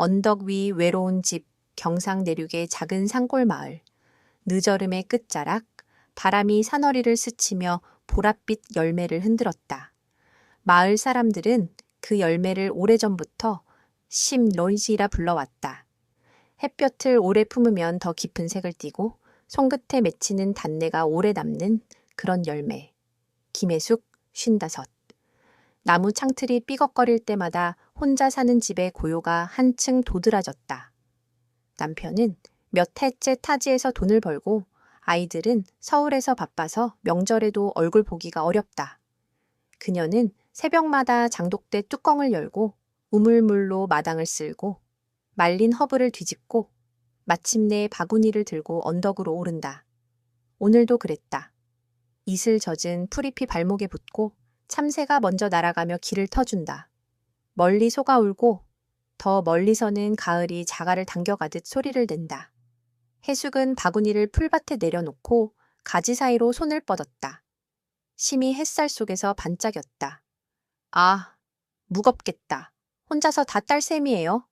언덕 위 외로운 집, 경상 내륙의 작은 산골 마을, 늦어름의 끝자락, 바람이 산허리를 스치며 보랏빛 열매를 흔들었다. 마을 사람들은 그 열매를 오래전부터 심로이지라 불러왔다. 햇볕을 오래 품으면 더 깊은 색을 띠고 손끝에 맺히는 단내가 오래 남는 그런 열매. 김혜숙 55. 나무 창틀이 삐걱거릴 때마다 혼자 사는 집의 고요가 한층 도드라졌다. 남편은 몇 해째 타지에서 돈을 벌고 아이들은 서울에서 바빠서 명절에도 얼굴 보기가 어렵다. 그녀는 새벽마다 장독대 뚜껑을 열고 우물물로 마당을 쓸고 말린 허브를 뒤집고 마침내 바구니를 들고 언덕으로 오른다. 오늘도 그랬다. 이슬 젖은 풀잎이 발목에 붙고 참새가 먼저 날아가며 길을 터준다. 멀리 소가 울고 더 멀리서는 가을이 자갈을 당겨가듯 소리를 낸다. 해숙은 바구니를 풀밭에 내려놓고 가지 사이로 손을 뻗었다. 심이 햇살 속에서 반짝였다. 아, 무겁겠다. 혼자서 다 딸 셈이에요.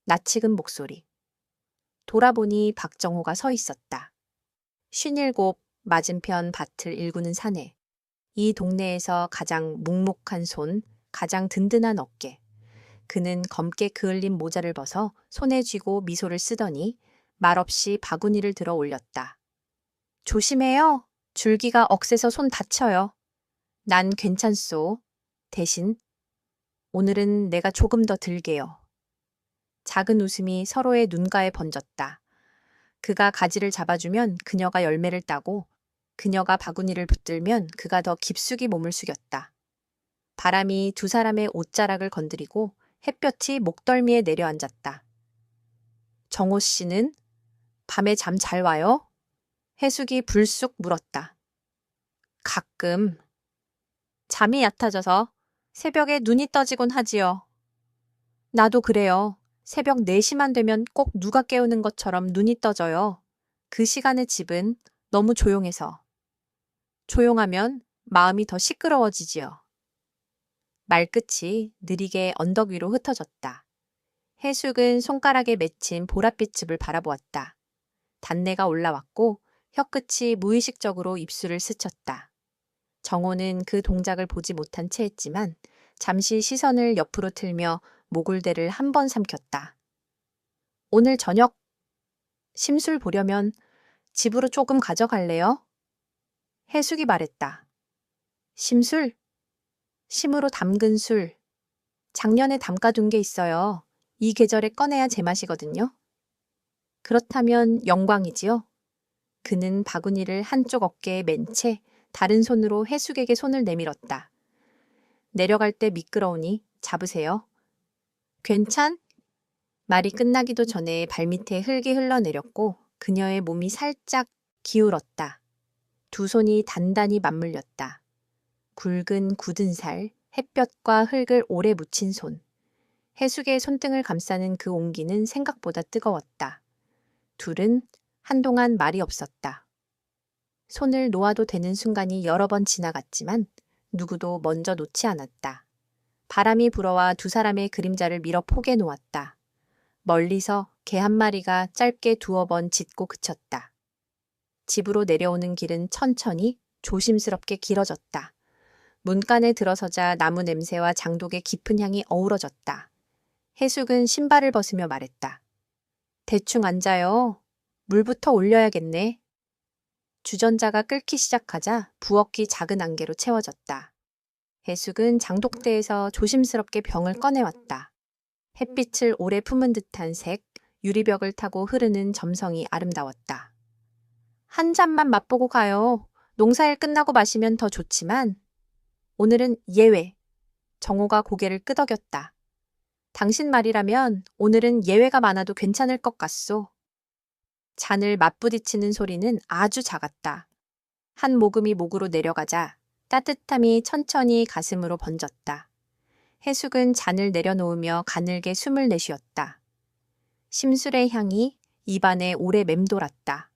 낯익은 목소리. 돌아보니 박정호가 서 있었다. 57 맞은편 밭을 일구는 사내. 이 동네에서 가장 묵묵한 손, 가장 든든한 어깨. 그는 검게 그을린 모자를 벗어 손에 쥐고 미소를 쓰더니 말없이 바구니를 들어 올렸다. 조심해요. 줄기가 억세서 손 다쳐요. 난 괜찮소. 대신 오늘은 내가 조금 더 들게요. 작은 웃음이 서로의 눈가에 번졌다. 그가 가지를 잡아주면 그녀가 열매를 따고 그녀가 바구니를 붙들면 그가 더 깊숙이 몸을 숙였다. 바람이 두 사람의 옷자락을 건드리고 햇볕이 목덜미에 내려앉았다. 정호 씨는 밤에 잠 잘 와요? 해숙이 불쑥 물었다. 가끔. 잠이 얕아져서 새벽에 눈이 떠지곤 하지요. 나도 그래요. 새벽 4시만 되면 꼭 누가 깨우는 것처럼 눈이 떠져요. 그 시간의 집은 너무 조용해서. 조용하면 마음이 더 시끄러워지지요. 말끝이 느리게 언덕 위로 흩어졌다. 해숙은 손가락에 맺힌 보랏빛 즙을 바라보았다. 단내가 올라왔고 혀끝이 무의식적으로 입술을 스쳤다. 정호는 그 동작을 보지 못한 채 했지만 잠시 시선을 옆으로 틀며 모굴대를 한 번 삼켰다. 오늘 저녁 심술 보려면 집으로 조금 가져갈래요? 해숙이 말했다. 심술? 심으로 담근 술. 작년에 담가둔 게 있어요. 이 계절에 꺼내야 제맛이거든요. 그렇다면 영광이지요. 그는 바구니를 한쪽 어깨에 맨 채 다른 손으로 해숙에게 손을 내밀었다. 내려갈 때 미끄러우니 잡으세요. 괜찮? 말이 끝나기도 전에 발밑에 흙이 흘러내렸고 그녀의 몸이 살짝 기울었다. 두 손이 단단히 맞물렸다. 굵은 굳은 살, 햇볕과 흙을 오래 묻힌 손. 해숙의 손등을 감싸는 그 온기는 생각보다 뜨거웠다. 둘은 한동안 말이 없었다. 손을 놓아도 되는 순간이 여러 번 지나갔지만 누구도 먼저 놓지 않았다. 바람이 불어와 두 사람의 그림자를 밀어 포개 놓았다. 멀리서 개 한 마리가 짧게 두어 번 짖고 그쳤다. 집으로 내려오는 길은 천천히 조심스럽게 길어졌다. 문간에 들어서자 나무 냄새와 장독의 깊은 향이 어우러졌다. 해숙은 신발을 벗으며 말했다. 대충 앉아요. 물부터 올려야겠네. 주전자가 끓기 시작하자 부엌이 작은 안개로 채워졌다. 해숙은 장독대에서 조심스럽게 병을 꺼내왔다. 햇빛을 오래 품은 듯한 색, 유리벽을 타고 흐르는 점성이 아름다웠다. 한 잔만 맛보고 가요. 농사일 끝나고 마시면 더 좋지만 오늘은 예외. 정호가 고개를 끄덕였다. 당신 말이라면 오늘은 예외가 많아도 괜찮을 것 같소. 잔을 맞부딪히는 소리는 아주 작았다. 한 모금이 목으로 내려가자 따뜻함이 천천히 가슴으로 번졌다. 해숙은 잔을 내려놓으며 가늘게 숨을 내쉬었다. 심술의 향이 입안에 오래 맴돌았다.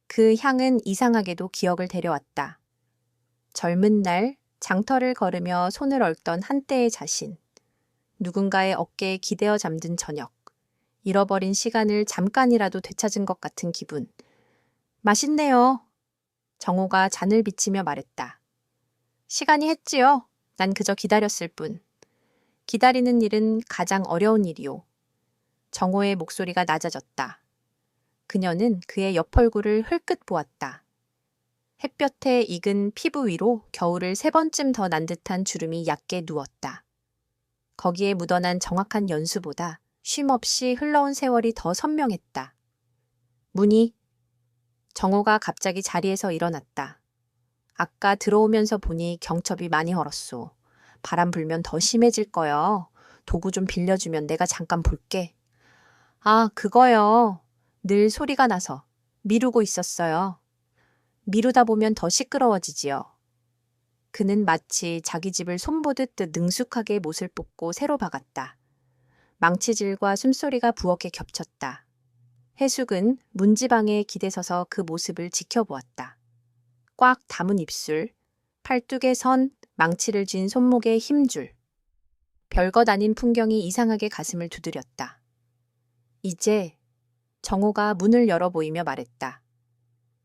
그 향은 이상하게도 기억을 데려왔다. 젊은 날 장터를 걸으며 손을 얽던 한때의 자신. 누군가의 어깨에 기대어 잠든 저녁. 잃어버린 시간을 잠깐이라도 되찾은 것 같은 기분. 맛있네요. 정호가 잔을 비치며 말했다. 시간이 했지요. 난 그저 기다렸을 뿐. 기다리는 일은 가장 어려운 일이요. 정호의 목소리가 낮아졌다. 그녀는 그의 옆 얼굴을 흘끗 보았다. 햇볕에 익은 피부 위로 겨울을 3번쯤 더 난 듯한 주름이 얕게 누웠다. 거기에 묻어난 정확한 연수보다 쉼없이 흘러온 세월이 더 선명했다. 문희. 정호가 갑자기 자리에서 일어났다. 아까 들어오면서 보니 경첩이 많이 얼었소. 바람 불면 더 심해질 거요. 도구 좀 빌려주면 내가 잠깐 볼게. 아, 그거요. 늘 소리가 나서 미루고 있었어요. 미루다 보면 더 시끄러워지지요. 그는 마치 자기 집을 손보듯 능숙하게 못을 뽑고 새로 박았다. 망치질과 숨소리가 부엌에 겹쳤다. 해숙은 문지방에 기대서서 그 모습을 지켜보았다. 꽉 담은 입술, 팔뚝에 선 망치를 쥔 손목의 힘줄. 별것 아닌 풍경이 이상하게 가슴을 두드렸다. 이제 정호가 문을 열어 보이며 말했다.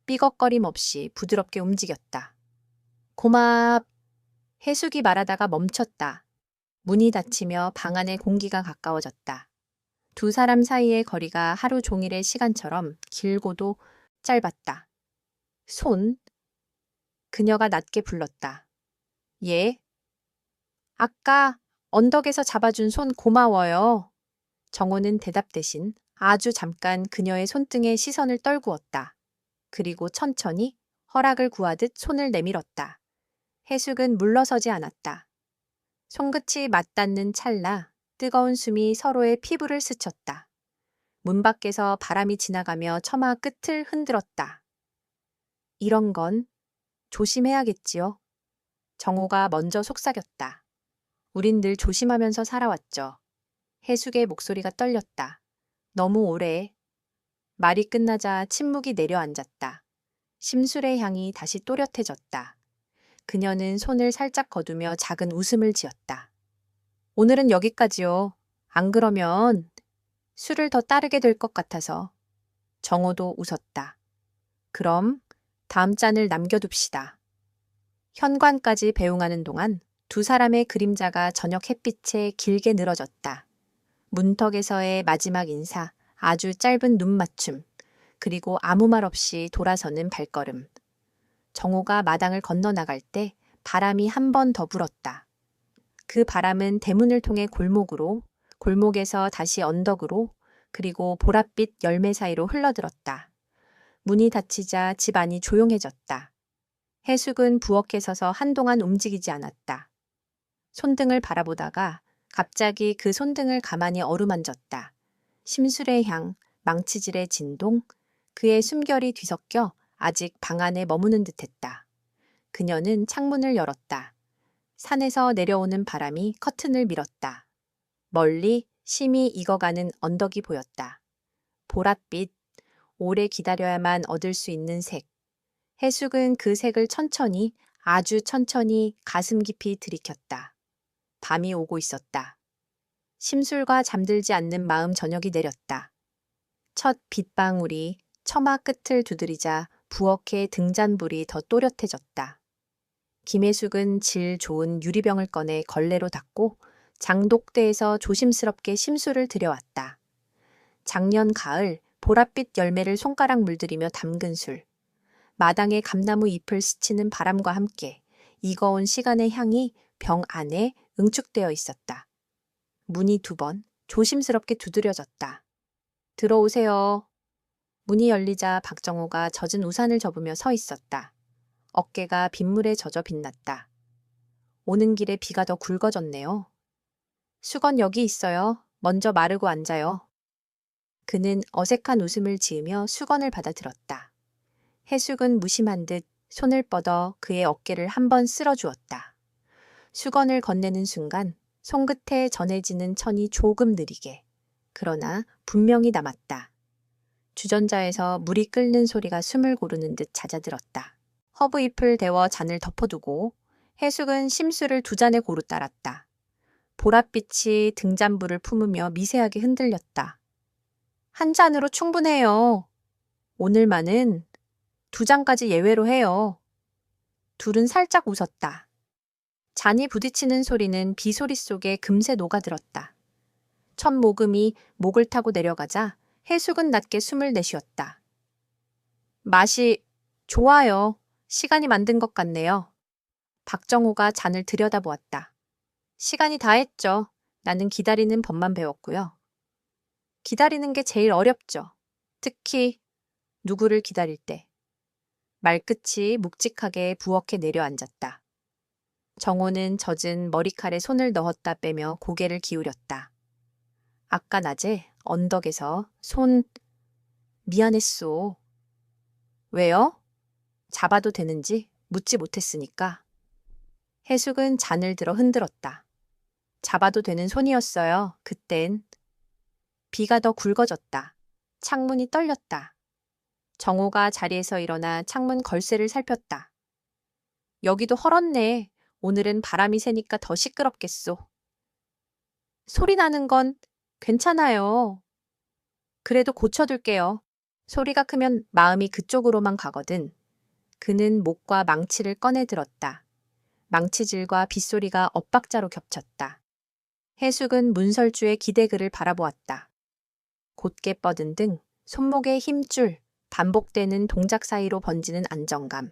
삐걱거림 없이 부드럽게 움직였다. 고맙. 해숙이 말하다가 멈췄다. 문이 닫히며 방 안의 공기가 가까워졌다. 두 사람 사이의 거리가 하루 종일의 시간처럼 길고도 짧았다. 손. 그녀가 낮게 불렀다. 예. 아까 언덕에서 잡아준 손 고마워요. 정호는 대답 대신 아주 잠깐 그녀의 손등에 시선을 떨구었다. 그리고 천천히 허락을 구하듯 손을 내밀었다. 해숙은 물러서지 않았다. 손끝이 맞닿는 찰나 뜨거운 숨이 서로의 피부를 스쳤다. 문 밖에서 바람이 지나가며 처마 끝을 흔들었다. 이런 건 조심해야겠지요. 정호가 먼저 속삭였다. 우린 늘 조심하면서 살아왔죠. 해숙의 목소리가 떨렸다. 너무 오래. 말이 끝나자 침묵이 내려앉았다. 심술의 향이 다시 또렷해졌다. 그녀는 손을 살짝 거두며 작은 웃음을 지었다. 오늘은 여기까지요. 안 그러면 술을 더 따르게 될 것 같아서. 정호도 웃었다. 그럼 다음 잔을 남겨둡시다. 현관까지 배웅하는 동안 두 사람의 그림자가 저녁 햇빛에 길게 늘어졌다. 문턱에서의 마지막 인사, 아주 짧은 눈 맞춤, 그리고 아무 말 없이 돌아서는 발걸음. 정호가 마당을 건너나갈 때 바람이 한 번 더 불었다. 그 바람은 대문을 통해 골목으로, 골목에서 다시 언덕으로, 그리고 보랏빛 열매 사이로 흘러들었다. 문이 닫히자 집 안이 조용해졌다. 해숙은 부엌에 서서 한동안 움직이지 않았다. 손등을 바라보다가 갑자기 그 손등을 가만히 어루만졌다. 심술의 향, 망치질의 진동, 그의 숨결이 뒤섞여 아직 방 안에 머무는 듯했다. 그녀는 창문을 열었다. 산에서 내려오는 바람이 커튼을 밀었다. 멀리 심히 익어가는 언덕이 보였다. 보랏빛, 오래 기다려야만 얻을 수 있는 색. 해숙은 그 색을 천천히, 아주 천천히 가슴 깊이 들이켰다. 밤이 오고 있었다. 심술과 잠들지 않는 마음 저녁이 내렸다. 첫 빗방울이 처마 끝을 두드리자 부엌의 등잔불이 더 또렷해졌다. 김혜숙은 질 좋은 유리병을 꺼내 걸레로 닦고 장독대에서 조심스럽게 심술을 들여왔다. 작년 가을 보랏빛 열매를 손가락 물들이며 담근 술. 마당의 감나무 잎을 스치는 바람과 함께 익어온 시간의 향이 병 안에 응축되어 있었다. 문이 2번 조심스럽게 두드려졌다. 들어오세요. 문이 열리자 박정호가 젖은 우산을 접으며 서 있었다. 어깨가 빗물에 젖어 빛났다. 오는 길에 비가 더 굵어졌네요. 수건 여기 있어요. 먼저 마르고 앉아요. 그는 어색한 웃음을 지으며 수건을 받아들었다. 해숙은 무심한 듯 손을 뻗어 그의 어깨를 한번 쓸어주었다. 수건을 건네는 순간 손끝에 전해지는 천이 조금 느리게, 그러나 분명히 남았다. 주전자에서 물이 끓는 소리가 숨을 고르는 듯 잦아들었다. 허브잎을 데워 잔을 덮어두고 해숙은 심술을 2잔에 고루 따랐다. 보랏빛이 등잔불을 품으며 미세하게 흔들렸다. 한 잔으로 충분해요. 오늘만은 2잔까지 예외로 해요. 둘은 살짝 웃었다. 잔이 부딪히는 소리는 비소리 속에 금세 녹아들었다. 첫 모금이 목을 타고 내려가자 해숙은 낮게 숨을 내쉬었다. 맛이 좋아요. 시간이 만든 것 같네요. 박정호가 잔을 들여다보았다. 시간이 다 했죠. 나는 기다리는 법만 배웠고요. 기다리는 게 제일 어렵죠. 특히 누구를 기다릴 때. 말끝이 묵직하게 부엌에 내려앉았다. 정호는 젖은 머리칼에 손을 넣었다 빼며 고개를 기울였다. 아까 낮에 언덕에서 미안했소. 왜요? 잡아도 되는지 묻지 못했으니까. 해숙은 잔을 들어 흔들었다. 잡아도 되는 손이었어요. 그땐. 비가 더 굵어졌다. 창문이 떨렸다. 정호가 자리에서 일어나 창문 걸쇠를 살폈다. 여기도 헐었네. 오늘은 바람이 새니까 더 시끄럽겠소. 소리 나는 건 괜찮아요. 그래도 고쳐둘게요. 소리가 크면 마음이 그쪽으로만 가거든. 그는 목과 망치를 꺼내 들었다. 망치질과 빗소리가 엇박자로 겹쳤다. 해숙은 문설주의 기대글을 바라보았다. 곧게 뻗은 등, 손목의 힘줄, 반복되는 동작 사이로 번지는 안정감.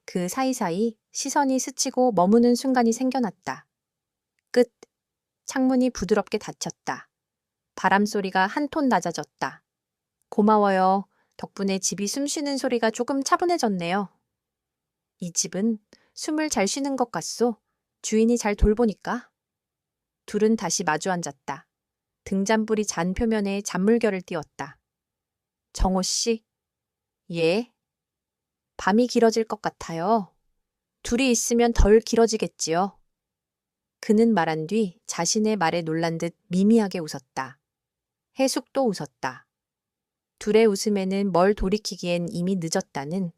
그 사이사이 시선이 스치고 머무는 순간이 생겨났다. 끝. 창문이 부드럽게 닫혔다. 바람소리가 한 톤 낮아졌다. 고마워요. 덕분에 집이 숨쉬는 소리가 조금 차분해졌네요. 이 집은 숨을 잘 쉬는 것 같소. 주인이 잘 돌보니까. 둘은 다시 마주 앉았다. 등잔불이 잔 표면에 잔물결을 띄웠다. 정호 씨. 예. 밤이 길어질 것 같아요. 둘이 있으면 덜 길어지겠지요. 그는 말한 뒤 자신의 말에 놀란 듯 미미하게 웃었다. 해숙도 웃었다. 둘의 웃음에는 뭘 돌이키기엔 이미 늦었다는,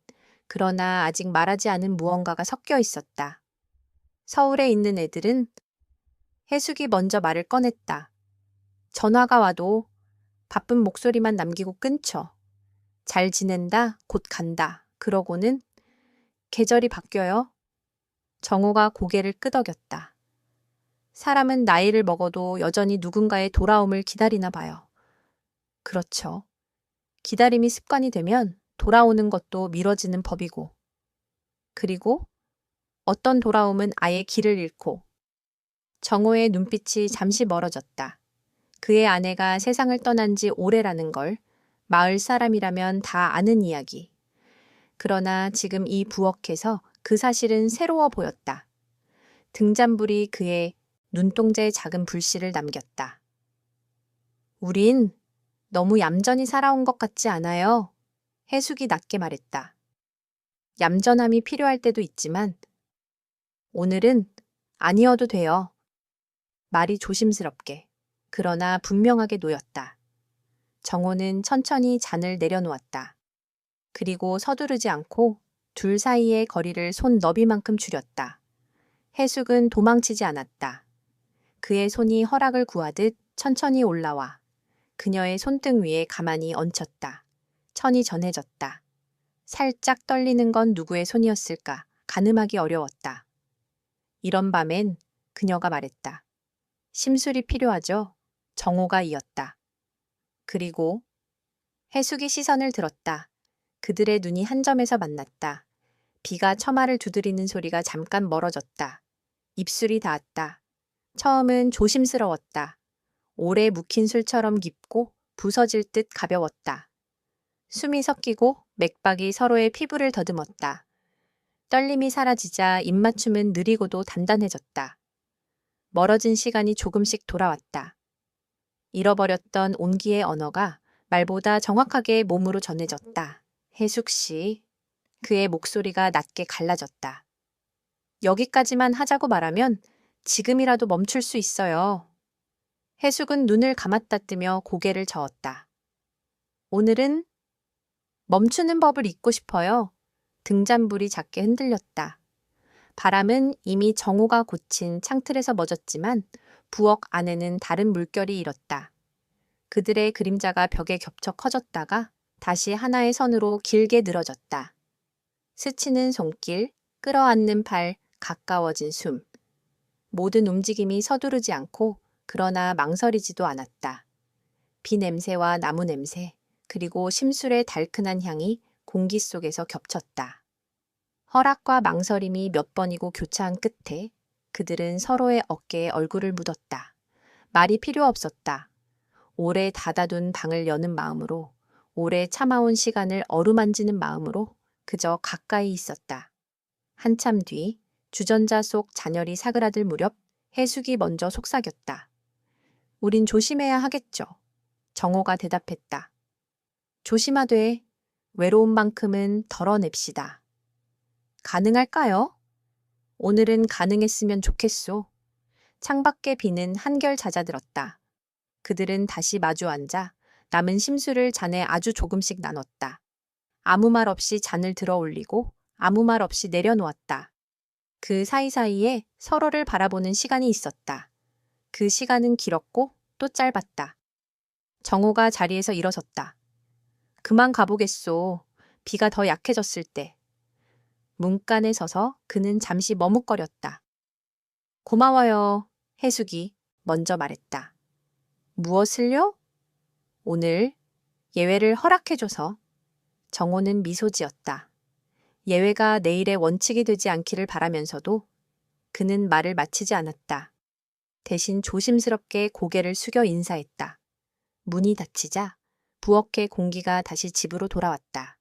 그러나 아직 말하지 않은 무언가가 섞여 있었다. 서울에 있는 애들은 해숙이 먼저 말을 꺼냈다. 전화가 와도 바쁜 목소리만 남기고 끊죠. 잘 지낸다, 곧 간다. 그러고는 계절이 바뀌어요. 정호가 고개를 끄덕였다. 사람은 나이를 먹어도 여전히 누군가의 돌아옴을 기다리나 봐요. 그렇죠. 기다림이 습관이 되면 돌아오는 것도 미뤄지는 법이고. 그리고 어떤 돌아옴은 아예 길을 잃고. 정호의 눈빛이 잠시 멀어졌다. 그의 아내가 세상을 떠난 지 오래라는 걸 마을 사람이라면 다 아는 이야기. 그러나 지금 이 부엌에서 그 사실은 새로워 보였다. 등잔불이 그의 눈동자에 작은 불씨를 남겼다. 우린 너무 얌전히 살아온 것 같지 않아요? 해숙이 낮게 말했다. 얌전함이 필요할 때도 있지만 오늘은 아니어도 돼요. 말이 조심스럽게, 그러나 분명하게 놓였다. 정호는 천천히 잔을 내려놓았다. 그리고 서두르지 않고 둘 사이의 거리를 손 너비만큼 줄였다. 해숙은 도망치지 않았다. 그의 손이 허락을 구하듯 천천히 올라와 그녀의 손등 위에 가만히 얹혔다. 천이 전해졌다. 살짝 떨리는 건 누구의 손이었을까? 가늠하기 어려웠다. 이런 밤엔 그녀가 말했다. 심술이 필요하죠? 정호가 이었다. 그리고 해숙이 시선을 들었다. 그들의 눈이 한 점에서 만났다. 비가 처마를 두드리는 소리가 잠깐 멀어졌다. 입술이 닿았다. 처음은 조심스러웠다. 오래 묵힌 술처럼 깊고 부서질 듯 가벼웠다. 숨이 섞이고 맥박이 서로의 피부를 더듬었다. 떨림이 사라지자 입맞춤은 느리고도 단단해졌다. 멀어진 시간이 조금씩 돌아왔다. 잃어버렸던 온기의 언어가 말보다 정확하게 몸으로 전해졌다. 해숙 씨. 그의 목소리가 낮게 갈라졌다. 여기까지만 하자고 말하면 지금이라도 멈출 수 있어요. 해숙은 눈을 감았다 뜨며 고개를 저었다. 오늘은 멈추는 법을 잊고 싶어요. 등잔불이 작게 흔들렸다. 바람은 이미 정호가 고친 창틀에서 멎었지만 부엌 안에는 다른 물결이 일었다. 그들의 그림자가 벽에 겹쳐 커졌다가 다시 하나의 선으로 길게 늘어졌다. 스치는 손길, 끌어안는 팔, 가까워진 숨. 모든 움직임이 서두르지 않고 그러나 망설이지도 않았다. 비 냄새와 나무 냄새, 그리고 심술의 달큰한 향이 공기 속에서 겹쳤다. 허락과 망설임이 몇 번이고 교차한 끝에 그들은 서로의 어깨에 얼굴을 묻었다. 말이 필요 없었다. 오래 닫아둔 방을 여는 마음으로, 오래 참아온 시간을 어루만지는 마음으로 그저 가까이 있었다. 한참 뒤 주전자 속 잔열이 사그라들 무렵 해숙이 먼저 속삭였다. 우린 조심해야 하겠죠. 정호가 대답했다. 조심하되 외로운 만큼은 덜어냅시다. 가능할까요? 오늘은 가능했으면 좋겠소. 창밖의 비는 한결 잦아들었다. 그들은 다시 마주 앉아 남은 심술을 잔에 아주 조금씩 나눴다. 아무 말 없이 잔을 들어 올리고 아무 말 없이 내려놓았다. 그 사이사이에 서로를 바라보는 시간이 있었다. 그 시간은 길었고 또 짧았다. 정호가 자리에서 일어섰다. 그만 가보겠소. 비가 더 약해졌을 때. 문간에 서서 그는 잠시 머뭇거렸다. 고마워요. 해숙이 먼저 말했다. 무엇을요? 오늘 예외를 허락해줘서. 정호는 미소 지었다. 예외가 내일의 원칙이 되지 않기를 바라면서도 그는 말을 마치지 않았다. 대신 조심스럽게 고개를 숙여 인사했다. 문이 닫히자 부엌의 공기가 다시 집으로 돌아왔다.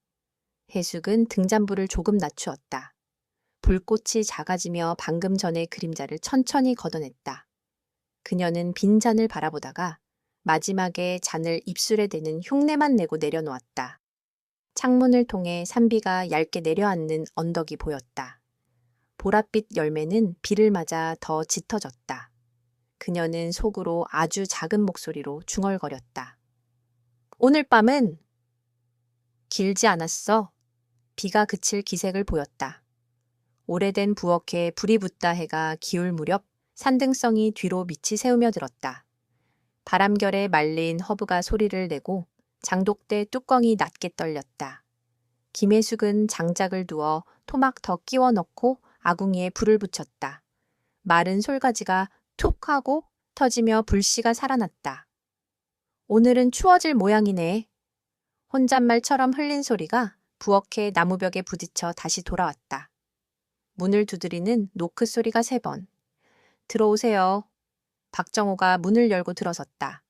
해숙은 등잔불을 조금 낮추었다. 불꽃이 작아지며 방금 전의 그림자를 천천히 걷어냈다. 그녀는 빈 잔을 바라보다가 마지막에 잔을 입술에 대는 흉내만 내고 내려놓았다. 창문을 통해 산비가 얇게 내려앉는 언덕이 보였다. 보랏빛 열매는 비를 맞아 더 짙어졌다. 그녀는 속으로 아주 작은 목소리로 중얼거렸다. 오늘 밤은 길지 않았어. 비가 그칠 기색을 보였다. 오래된 부엌에 불이 붙다 해가 기울 무렵 산등성이 뒤로 밑이 세우며 들었다. 바람결에 말린 허브가 소리를 내고 장독대 뚜껑이 낮게 떨렸다. 김혜숙은 장작을 두어 토막 더 끼워 넣고 아궁이에 불을 붙였다. 마른 솔가지가 툭 하고 터지며 불씨가 살아났다. 오늘은 추워질 모양이네. 혼잣말처럼 흘린 소리가 부엌의 나무벽에 부딪혀 다시 돌아왔다. 문을 두드리는 노크 소리가 3번. 들어오세요. 박정호가 문을 열고 들어섰다.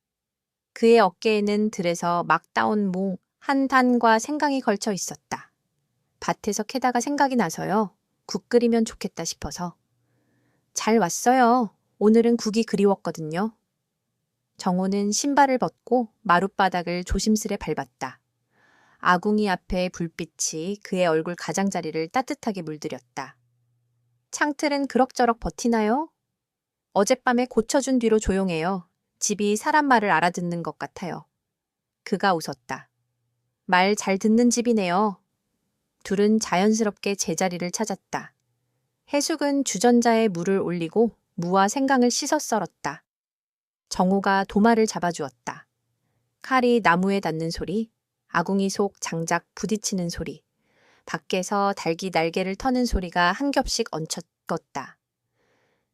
그의 어깨에는 들에서 막 따온 몽 한 단과 생강이 걸쳐 있었다. 밭에서 캐다가 생각이 나서요. 국 끓이면 좋겠다 싶어서. 잘 왔어요. 오늘은 국이 그리웠거든요. 정호는 신발을 벗고 마룻바닥을 조심스레 밟았다. 아궁이 앞에 불빛이 그의 얼굴 가장자리를 따뜻하게 물들였다. 창틀은 그럭저럭 버티나요? 어젯밤에 고쳐준 뒤로 조용해요. 집이 사람 말을 알아듣는 것 같아요. 그가 웃었다. 말 잘 듣는 집이네요. 둘은 자연스럽게 제자리를 찾았다. 해숙은 주전자에 물을 올리고 무와 생강을 씻어 썰었다. 정호가 도마를 잡아주었다. 칼이 나무에 닿는 소리, 아궁이 속 장작 부딪히는 소리, 밖에서 닭이 날개를 터는 소리가 한 겹씩 얹혔다.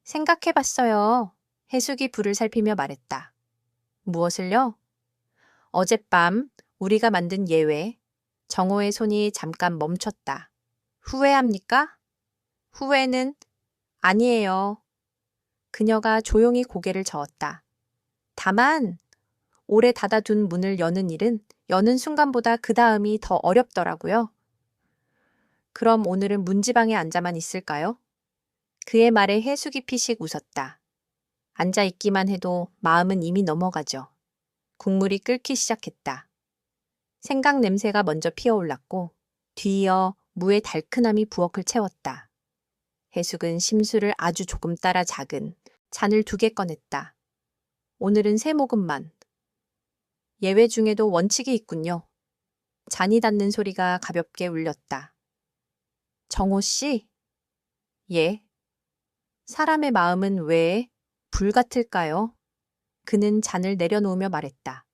생각해봤어요. 해숙이 불을 살피며 말했다. 무엇을요? 어젯밤 우리가 만든 예외. 정호의 손이 잠깐 멈췄다. 후회합니까? 후회는 아니에요. 그녀가 조용히 고개를 저었다. 다만 오래 닫아둔 문을 여는 일은 여는 순간보다 그 다음이 더 어렵더라고요. 그럼 오늘은 문지방에 앉아만 있을까요? 그의 말에 해숙이 피식 웃었다. 앉아있기만 해도 마음은 이미 넘어가죠. 국물이 끓기 시작했다. 생강 냄새가 먼저 피어올랐고 뒤이어 무의 달큰함이 부엌을 채웠다. 해숙은 심술을 아주 조금 따라 작은 잔을 2개 꺼냈다. 오늘은 3모금만. 예외 중에도 원칙이 있군요. 잔이 닿는 소리가 가볍게 울렸다. 정호 씨? 예. 사람의 마음은 왜 불 같을까요? 그는 잔을 내려놓으며 말했다.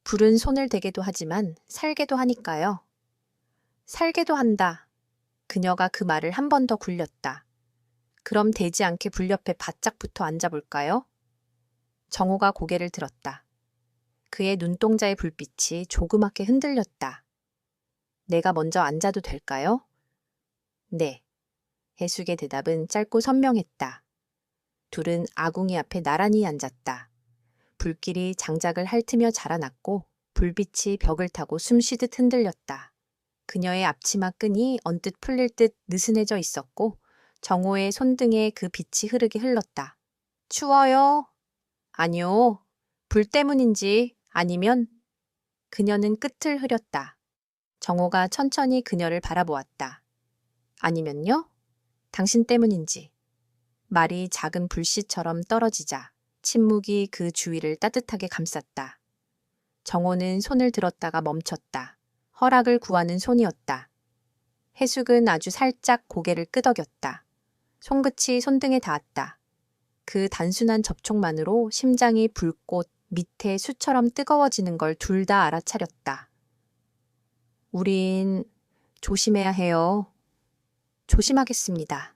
불은 손을 대게도 하지만 살게도 하니까요. 살게도 한다. 그녀가 그 말을 한 번 더 굴렸다. 그럼 되지 않게 불 옆에 바짝 붙어 앉아볼까요? 정호가 고개를 들었다. 그의 눈동자의 불빛이 조그맣게 흔들렸다. 내가 먼저 앉아도 될까요? 네. 해숙의 대답은 짧고 선명했다. 둘은 아궁이 앞에 나란히 앉았다. 불길이 장작을 핥으며 자라났고 불빛이 벽을 타고 숨쉬듯 흔들렸다. 그녀의 앞치마 끈이 언뜻 풀릴 듯 느슨해져 있었고 정호의 손등에 그 빛이 흐르게 흘렀다. 추워요? 아니요. 불 때문인지 아니면 그녀는 끝을 흐렸다. 정호가 천천히 그녀를 바라보았다. 아니면요? 당신 때문인지. 말이 작은 불씨처럼 떨어지자 침묵이 그 주위를 따뜻하게 감쌌다. 정호는 손을 들었다가 멈췄다. 허락을 구하는 손이었다. 해숙은 아주 살짝 고개를 끄덕였다. 손끝이 손등에 닿았다. 그 단순한 접촉만으로 심장이 불꽃 밑에 수처럼 뜨거워지는 걸 둘 다 알아차렸다. 우린 조심해야 해요. 조심하겠습니다.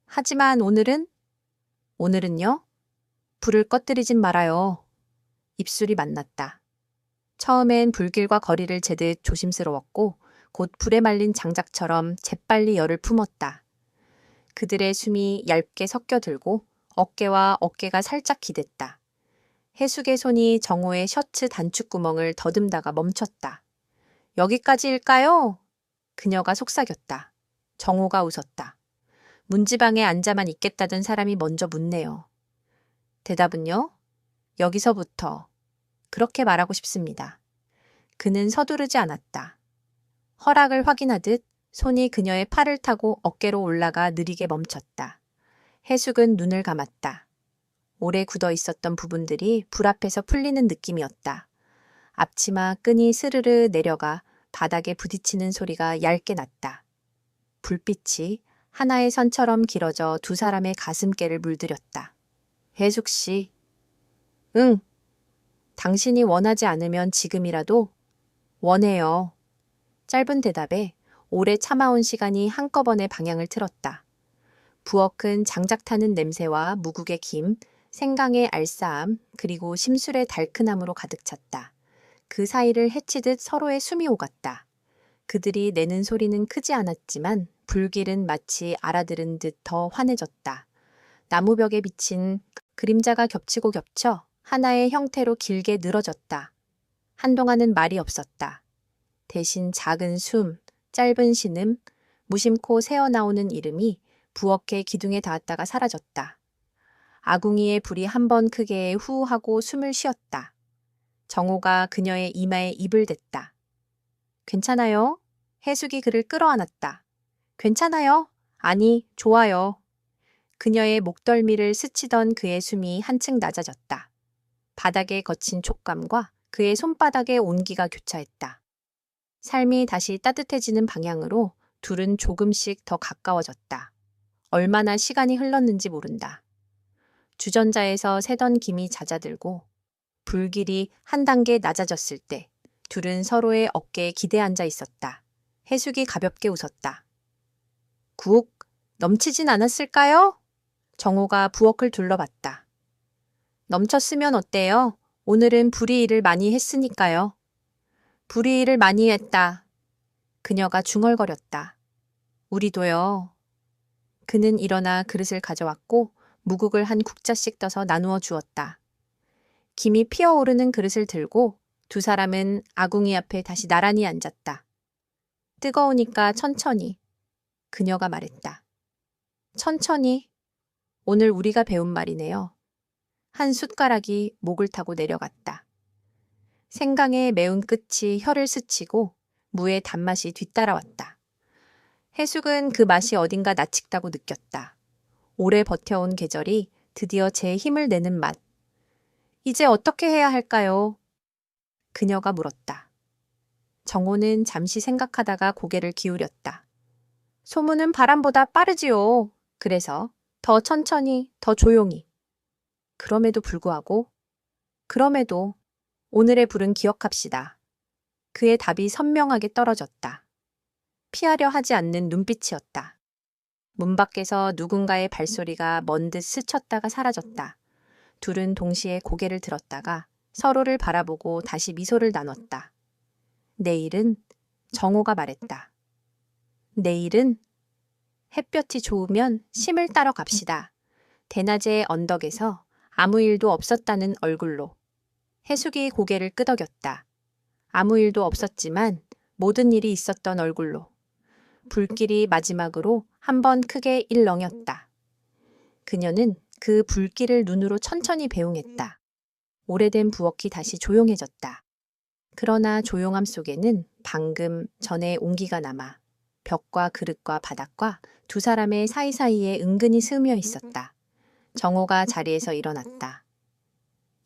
하지만 오늘은요? 불을 꺼뜨리진 말아요. 입술이 만났다. 처음엔 불길과 거리를 재듯 조심스러웠고 곧 불에 말린 장작처럼 재빨리 열을 품었다. 그들의 숨이 얇게 섞여들고 어깨와 어깨가 살짝 기댔다. 해숙의 손이 정호의 셔츠 단축구멍을 더듬다가 멈췄다. 여기까지일까요? 그녀가 속삭였다. 정호가 웃었다. 문지방에 앉아만 있겠다던 사람이 먼저 묻네요. 대답은요? 여기서부터. 그렇게 말하고 싶습니다. 그는 서두르지 않았다. 허락을 확인하듯 손이 그녀의 팔을 타고 어깨로 올라가 느리게 멈췄다. 해숙은 눈을 감았다. 오래 굳어 있었던 부분들이 불 앞에서 풀리는 느낌이었다. 앞치마 끈이 스르르 내려가 바닥에 부딪히는 소리가 얇게 났다. 불빛이 하나의 선처럼 길어져 두 사람의 가슴께를 물들였다. 해숙 씨. 응. 당신이 원하지 않으면 지금이라도 원해요. 짧은 대답에 오래 참아온 시간이 한꺼번에 방향을 틀었다. 부엌은 장작 타는 냄새와 무국의 김, 생강의 알싸함, 그리고 심술의 달큰함으로 가득 찼다. 그 사이를 헤치듯 서로의 숨이 오갔다. 그들이 내는 소리는 크지 않았지만 불길은 마치 알아들은 듯 더 환해졌다. 나무벽에 비친 그림자가 겹치고 겹쳐 하나의 형태로 길게 늘어졌다. 한동안은 말이 없었다. 대신 작은 숨, 짧은 신음, 무심코 새어나오는 이름이 부엌의 기둥에 닿았다가 사라졌다. 아궁이의 불이 한 번 크게 후 하고 숨을 쉬었다. 정호가 그녀의 이마에 입을 댔다. 괜찮아요? 해숙이 그를 끌어안았다. 괜찮아요? 아니, 좋아요. 그녀의 목덜미를 스치던 그의 숨이 한층 낮아졌다. 바닥에 거친 촉감과 그의 손바닥의 온기가 교차했다. 삶이 다시 따뜻해지는 방향으로 둘은 조금씩 더 가까워졌다. 얼마나 시간이 흘렀는지 모른다. 주전자에서 새던 김이 잦아들고 불길이 한 단계 낮아졌을 때 둘은 서로의 어깨에 기대앉아 있었다. 해숙이 가볍게 웃었다. 국, 넘치진 않았을까요? 정호가 부엌을 둘러봤다. 넘쳤으면 어때요? 오늘은 불이 일을 많이 했으니까요. 불이 일을 많이 했다. 그녀가 중얼거렸다. 우리도요. 그는 일어나 그릇을 가져왔고 무국을 한 국자씩 떠서 나누어 주었다. 김이 피어오르는 그릇을 들고 두 사람은 아궁이 앞에 다시 나란히 앉았다. 뜨거우니까 천천히. 그녀가 말했다. 천천히. 오늘 우리가 배운 말이네요. 한 숟가락이 목을 타고 내려갔다. 생강의 매운 끝이 혀를 스치고 무의 단맛이 뒤따라왔다. 해숙은 그 맛이 어딘가 낯익다고 느꼈다. 오래 버텨온 계절이 드디어 제 힘을 내는 맛. 이제 어떻게 해야 할까요? 그녀가 물었다. 정호는 잠시 생각하다가 고개를 기울였다. 소문은 바람보다 빠르지요. 그래서 더 천천히, 더 조용히. 그럼에도 오늘의 불은 기억합시다. 그의 답이 선명하게 떨어졌다. 피하려 하지 않는 눈빛이었다. 문 밖에서 누군가의 발소리가 먼 듯 스쳤다가 사라졌다. 둘은 동시에 고개를 들었다가 서로를 바라보고 다시 미소를 나눴다. 내일은? 정호가 말했다. 내일은? 햇볕이 좋으면 심을 따러 갑시다. 대낮의 언덕에서 아무 일도 없었다는 얼굴로. 해숙이 고개를 끄덕였다. 아무 일도 없었지만 모든 일이 있었던 얼굴로. 불길이 마지막으로 한 번 크게 일렁였다. 그녀는 그 불길을 눈으로 천천히 배웅했다. 오래된 부엌이 다시 조용해졌다. 그러나 조용함 속에는 방금 전의 온기가 남아 벽과 그릇과 바닥과 두 사람의 사이사이에 은근히 스며 있었다. 정호가 자리에서 일어났다.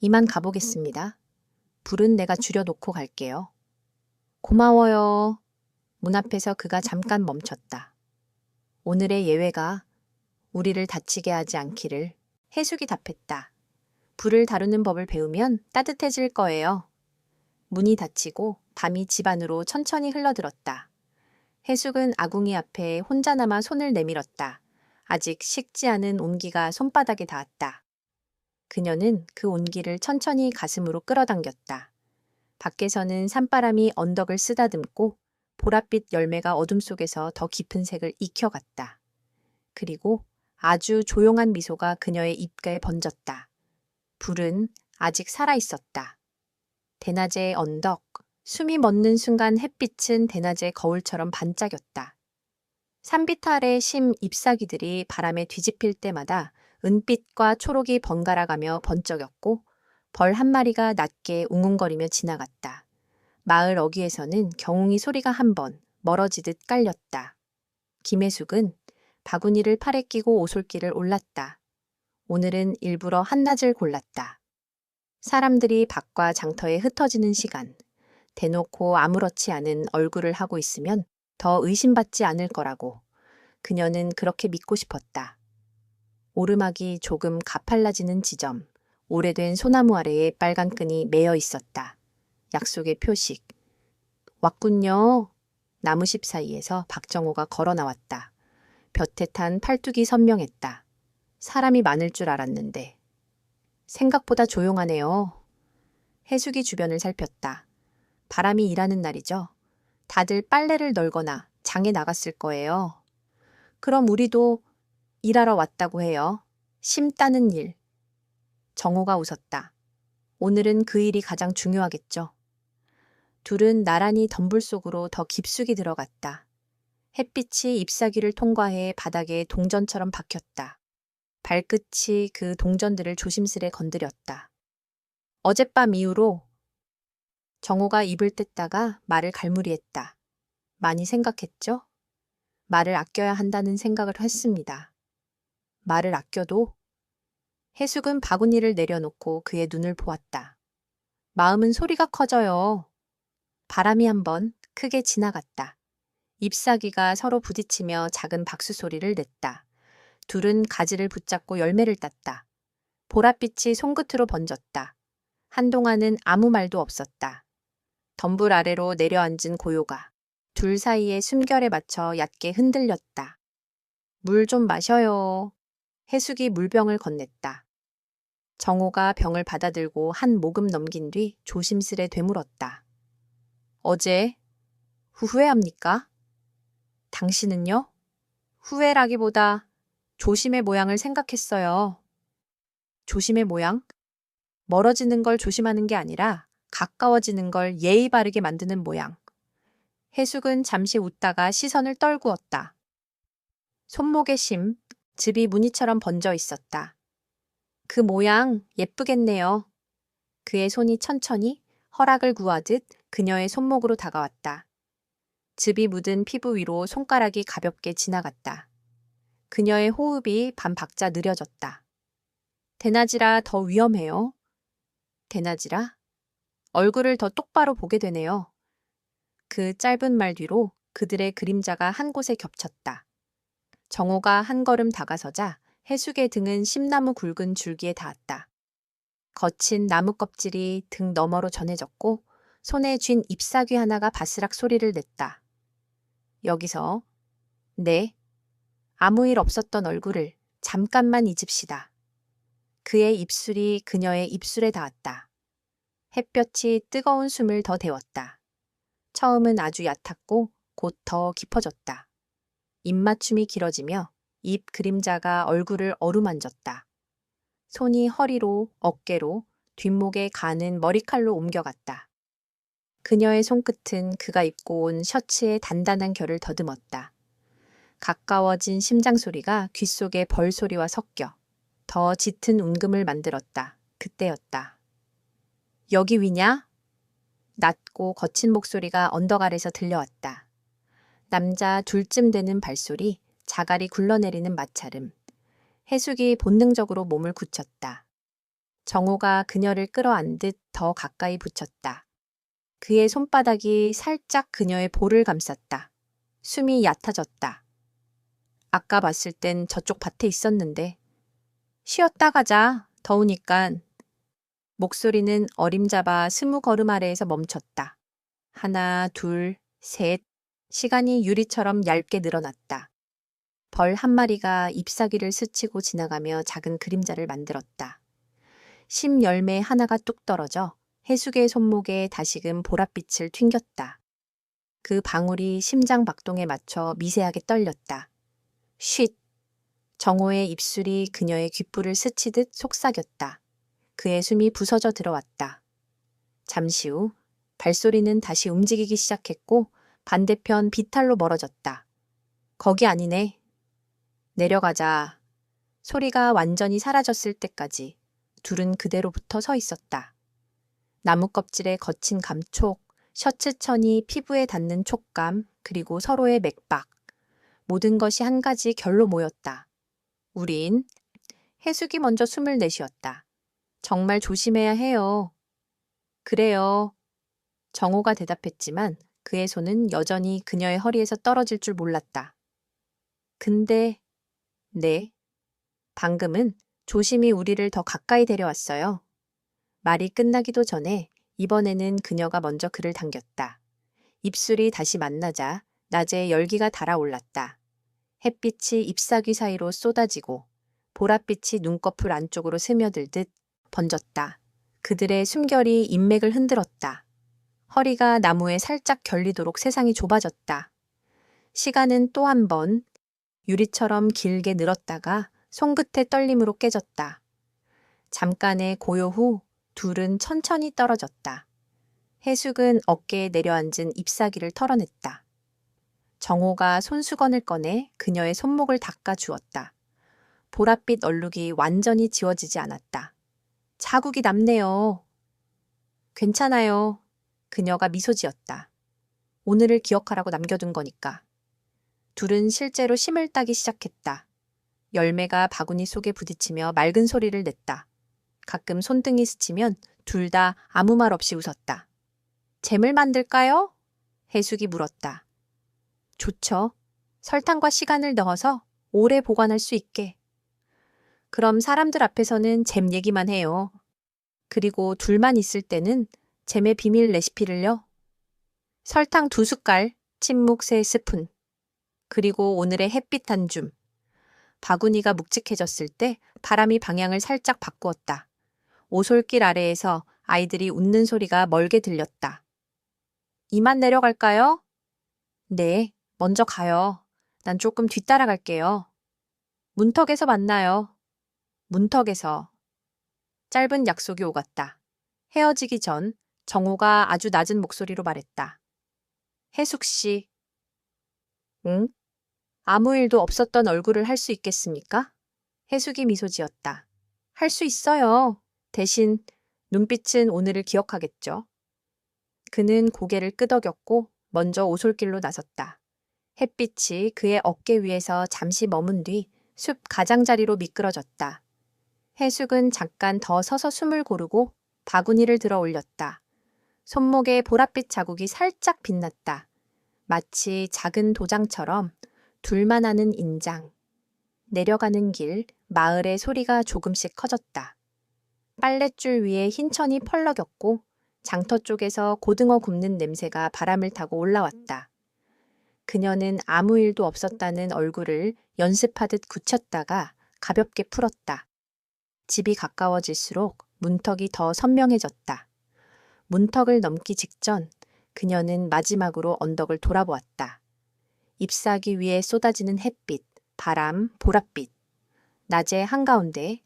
이만 가보겠습니다. 불은 내가 줄여놓고 갈게요. 고마워요. 문 앞에서 그가 잠깐 멈췄다. 오늘의 예외가 우리를 다치게 하지 않기를. 해숙이 답했다. 불을 다루는 법을 배우면 따뜻해질 거예요. 문이 닫히고 밤이 집 안으로 천천히 흘러들었다. 해숙은 아궁이 앞에 혼자 남아 손을 내밀었다. 아직 식지 않은 온기가 손바닥에 닿았다. 그녀는 그 온기를 천천히 가슴으로 끌어당겼다. 밖에서는 산바람이 언덕을 쓰다듬고 보랏빛 열매가 어둠 속에서 더 깊은 색을 익혀갔다. 그리고 아주 조용한 미소가 그녀의 입가에 번졌다. 불은 아직 살아있었다. 대낮의 언덕, 숨이 멎는 순간 햇빛은 대낮의 거울처럼 반짝였다. 산빛 아래 심 잎사귀들이 바람에 뒤집힐 때마다 은빛과 초록이 번갈아가며 번쩍였고 벌 한 마리가 낮게 웅웅거리며 지나갔다. 마을 어귀에서는 경웅이 소리가 한 번 멀어지듯 깔렸다. 김혜숙은 바구니를 팔에 끼고 오솔길을 올랐다. 오늘은 일부러 한낮을 골랐다. 사람들이 밖과 장터에 흩어지는 시간, 대놓고 아무렇지 않은 얼굴을 하고 있으면 더 의심받지 않을 거라고 그녀는 그렇게 믿고 싶었다. 오르막이 조금 가팔라지는 지점, 오래된 소나무 아래에 빨간 끈이 매여 있었다. 약속의 표식. 왔군요. 나무십 사이에서 박정호가 걸어 나왔다. 볕에 탄 팔뚝이 선명했다. 사람이 많을 줄 알았는데. 생각보다 조용하네요. 해숙이 주변을 살폈다. 바람이 일하는 날이죠. 다들 빨래를 널거나 장에 나갔을 거예요. 그럼 우리도 일하러 왔다고 해요. 심 따는 일. 정호가 웃었다. 오늘은 그 일이 가장 중요하겠죠. 둘은 나란히 덤불 속으로 더 깊숙이 들어갔다. 햇빛이 잎사귀를 통과해 바닥에 동전처럼 박혔다. 발끝이 그 동전들을 조심스레 건드렸다. 어젯밤 이후로 정호가 입을 뗐다가 말을 갈무리했다. 많이 생각했죠? 말을 아껴야 한다는 생각을 했습니다. 말을 아껴도 해숙은 바구니를 내려놓고 그의 눈을 보았다. 마음은 소리가 커져요. 바람이 한번 크게 지나갔다. 잎사귀가 서로 부딪히며 작은 박수 소리를 냈다. 둘은 가지를 붙잡고 열매를 땄다. 보랏빛이 손끝으로 번졌다. 한동안은 아무 말도 없었다. 덤불 아래로 내려앉은 고요가 둘 사이의 숨결에 맞춰 얕게 흔들렸다. 물 좀 마셔요. 해숙이 물병을 건넸다. 정호가 병을 받아들고 한 모금 넘긴 뒤 조심스레 되물었다. 어제 후회합니까? 당신은요? 후회라기보다 조심의 모양을 생각했어요. 조심의 모양? 멀어지는 걸 조심하는 게 아니라 가까워지는 걸 예의 바르게 만드는 모양. 해숙은 잠시 웃다가 시선을 떨구었다. 손목의 심, 즙이 무늬처럼 번져 있었다. 그 모양 예쁘겠네요. 그의 손이 천천히 허락을 구하듯 그녀의 손목으로 다가왔다. 즙이 묻은 피부 위로 손가락이 가볍게 지나갔다. 그녀의 호흡이 반박자 느려졌다. 대낮이라 더 위험해요. 대낮이라? 얼굴을 더 똑바로 보게 되네요. 그 짧은 말 뒤로 그들의 그림자가 한 곳에 겹쳤다. 정호가 한 걸음 다가서자 해숙의 등은 심나무 굵은 줄기에 닿았다. 거친 나무 껍질이 등 너머로 전해졌고 손에 쥔 잎사귀 하나가 바스락 소리를 냈다. 여기서 네, 아무 일 없었던 얼굴을 잠깐만 잊읍시다. 그의 입술이 그녀의 입술에 닿았다. 햇볕이 뜨거운 숨을 더 데웠다. 처음은 아주 얕았고 곧 더 깊어졌다. 입맞춤이 길어지며 입 그림자가 얼굴을 어루만졌다. 손이 허리로, 어깨로, 뒷목에 가는 머리칼로 옮겨갔다. 그녀의 손끝은 그가 입고 온 셔츠의 단단한 결을 더듬었다. 가까워진 심장 소리가 귓속의 벌소리와 섞여 더 짙은 운금을 만들었다. 그때였다. 여기 위냐? 낮고 거친 목소리가 언덕 아래서 들려왔다. 남자 둘쯤 되는 발소리, 자갈이 굴러내리는 마찰음. 해숙이 본능적으로 몸을 굳혔다. 정호가 그녀를 끌어안듯 더 가까이 붙였다. 그의 손바닥이 살짝 그녀의 볼을 감쌌다. 숨이 얕아졌다. 아까 봤을 땐 저쪽 밭에 있었는데. 쉬었다 가자. 더우니깐. 목소리는 어림잡아 20걸음 아래에서 멈췄다. 하나, 둘, 셋. 시간이 유리처럼 얇게 늘어났다. 벌 한 마리가 잎사귀를 스치고 지나가며 작은 그림자를 만들었다. 심 열매 하나가 뚝 떨어져 해숙의 손목에 다시금 보랏빛을 튕겼다. 그 방울이 심장 박동에 맞춰 미세하게 떨렸다. 쉿! 정호의 입술이 그녀의 귓불을 스치듯 속삭였다. 그의 숨이 부서져 들어왔다. 잠시 후 발소리는 다시 움직이기 시작했고 반대편 비탈로 멀어졌다. 거기 아니네. 내려가자. 소리가 완전히 사라졌을 때까지 둘은 그대로 붙어 서 있었다. 나무 껍질의 거친 감촉, 셔츠 천이 피부에 닿는 촉감, 그리고 서로의 맥박. 모든 것이 한 가지 결로 모였다. 우린 해숙이 먼저 숨을 내쉬었다. 정말 조심해야 해요. 그래요. 정호가 대답했지만 그의 손은 여전히 그녀의 허리에서 떨어질 줄 몰랐다. 근데, 네. 방금은 조심히 우리를 더 가까이 데려왔어요. 말이 끝나기도 전에 이번에는 그녀가 먼저 그를 당겼다. 입술이 다시 만나자 낮에 열기가 달아올랐다. 햇빛이 잎사귀 사이로 쏟아지고 보랏빛이 눈꺼풀 안쪽으로 스며들듯 번졌다. 그들의 숨결이 인맥을 흔들었다. 허리가 나무에 살짝 결리도록 세상이 좁아졌다. 시간은 또 한 번 유리처럼 길게 늘었다가 손끝의 떨림으로 깨졌다. 잠깐의 고요 후 둘은 천천히 떨어졌다. 해숙은 어깨에 내려앉은 잎사귀를 털어냈다. 정호가 손수건을 꺼내 그녀의 손목을 닦아 주었다. 보랏빛 얼룩이 완전히 지워지지 않았다. 자국이 남네요. 괜찮아요. 그녀가 미소 지었다. 오늘을 기억하라고 남겨둔 거니까. 둘은 실제로 심을 따기 시작했다. 열매가 바구니 속에 부딪히며 맑은 소리를 냈다. 가끔 손등이 스치면 둘 다 아무 말 없이 웃었다. 잼을 만들까요? 해숙이 물었다. 좋죠. 설탕과 시간을 넣어서 오래 보관할 수 있게. 그럼 사람들 앞에서는 잼 얘기만 해요. 그리고 둘만 있을 때는 잼의 비밀 레시피를요. 설탕 2숟갈, 침묵 3스푼. 그리고 오늘의 햇빛 한 줌. 바구니가 묵직해졌을 때 바람이 방향을 살짝 바꾸었다. 오솔길 아래에서 아이들이 웃는 소리가 멀게 들렸다. 이만 내려갈까요? 네, 먼저 가요. 난 조금 뒤따라갈게요. 문턱에서 만나요. 문턱에서. 짧은 약속이 오갔다. 헤어지기 전 정호가 아주 낮은 목소리로 말했다. 해숙 씨. 응? 아무 일도 없었던 얼굴을 할 수 있겠습니까? 해숙이 미소 지었다. 할 수 있어요. 대신 눈빛은 오늘을 기억하겠죠. 그는 고개를 끄덕였고 먼저 오솔길로 나섰다. 햇빛이 그의 어깨 위에서 잠시 머문 뒤 숲 가장자리로 미끄러졌다. 해숙은 잠깐 더 서서 숨을 고르고 바구니를 들어 올렸다. 손목에 보랏빛 자국이 살짝 빛났다. 마치 작은 도장처럼 둘만 아는 인장. 내려가는 길, 마을의 소리가 조금씩 커졌다. 빨랫줄 위에 흰 천이 펄럭였고 장터 쪽에서 고등어 굽는 냄새가 바람을 타고 올라왔다. 그녀는 아무 일도 없었다는 얼굴을 연습하듯 굳혔다가 가볍게 풀었다. 집이 가까워질수록 문턱이 더 선명해졌다. 문턱을 넘기 직전 그녀는 마지막으로 언덕을 돌아보았다. 잎사귀 위에 쏟아지는 햇빛, 바람, 보랏빛. 낮의 한가운데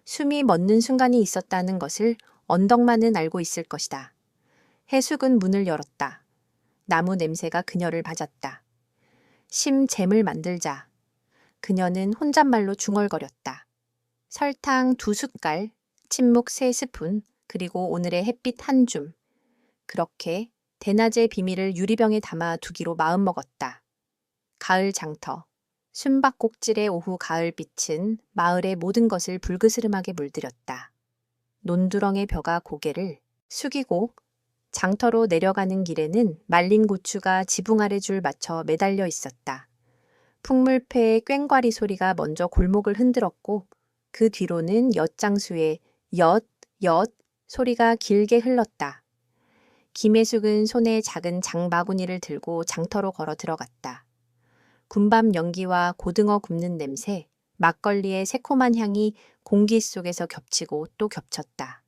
숨이 멎는 순간이 있었다는 것을 언덕만은 알고 있을 것이다. 해숙은 문을 열었다. 나무 냄새가 그녀를 맞았다. 심잼을 만들자. 그녀는 혼잣말로 중얼거렸다. 설탕 2숟갈, 침묵 3스푼, 그리고 오늘의 햇빛 1줌. 그렇게 대낮의 비밀을 유리병에 담아 두기로 마음먹었다. 가을 장터. 숨바꼭질의 오후 가을빛은 마을의 모든 것을 불그스름하게 물들였다. 논두렁의 벼가 고개를 숙이고 장터로 내려가는 길에는 말린 고추가 지붕 아래 줄 맞춰 매달려 있었다. 풍물패의 꽹과리 소리가 먼저 골목을 흔들었고 그 뒤로는 엿장수의 엿, 엿 소리가 길게 흘렀다. 김혜숙은 손에 작은 장바구니를 들고 장터로 걸어 들어갔다. 군밤 연기와 고등어 굽는 냄새, 막걸리의 새콤한 향이 공기 속에서 겹치고 또 겹쳤다.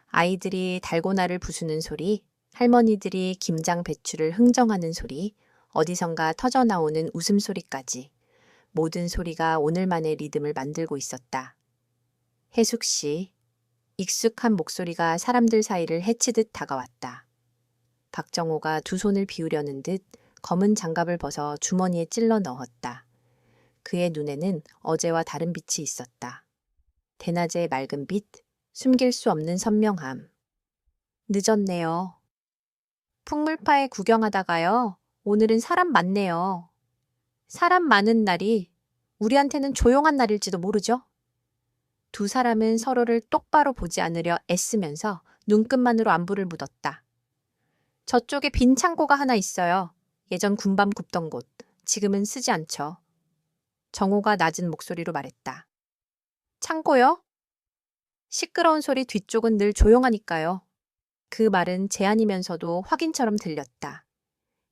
아이들이 달고나를 부수는 소리, 할머니들이 김장 배추를 흥정하는 소리, 어디선가 터져나오는 웃음소리까지 모든 소리가 오늘만의 리듬을 만들고 있었다. 혜숙 씨, 익숙한 목소리가 사람들 사이를 헤치듯 다가왔다. 박정호가 두 손을 비우려는 듯 검은 장갑을 벗어 주머니에 찔러 넣었다. 그의 눈에는 어제와 다른 빛이 있었다. 대낮의 맑은 빛, 숨길 수 없는 선명함. 늦었네요. 풍물파에 구경하다가요. 오늘은 사람 많네요. 사람 많은 날이 우리한테는 조용한 날일지도 모르죠? 두 사람은 서로를 똑바로 보지 않으려 애쓰면서 눈끝만으로 안부를 묻었다. 저쪽에 빈 창고가 하나 있어요. 예전 군밤 굽던 곳. 지금은 쓰지 않죠. 정호가 낮은 목소리로 말했다. 창고요? 시끄러운 소리 뒤쪽은 늘 조용하니까요. 그 말은 제안이면서도 확인처럼 들렸다.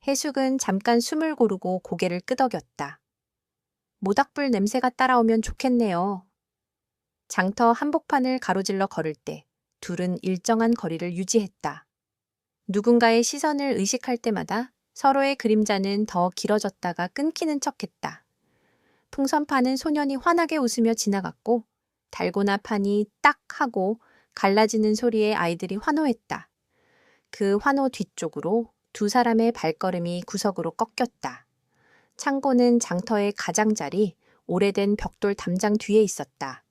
해숙은 잠깐 숨을 고르고 고개를 끄덕였다. 모닥불 냄새가 따라오면 좋겠네요. 장터 한복판을 가로질러 걸을 때 둘은 일정한 거리를 유지했다. 누군가의 시선을 의식할 때마다 서로의 그림자는 더 길어졌다가 끊기는 척했다. 풍선 파는 소년이 환하게 웃으며 지나갔고 달고나 판이 딱 하고 갈라지는 소리에 아이들이 환호했다. 그 환호 뒤쪽으로 두 사람의 발걸음이 구석으로 꺾였다. 창고는 장터의 가장자리 오래된 벽돌 담장 뒤에 있었다.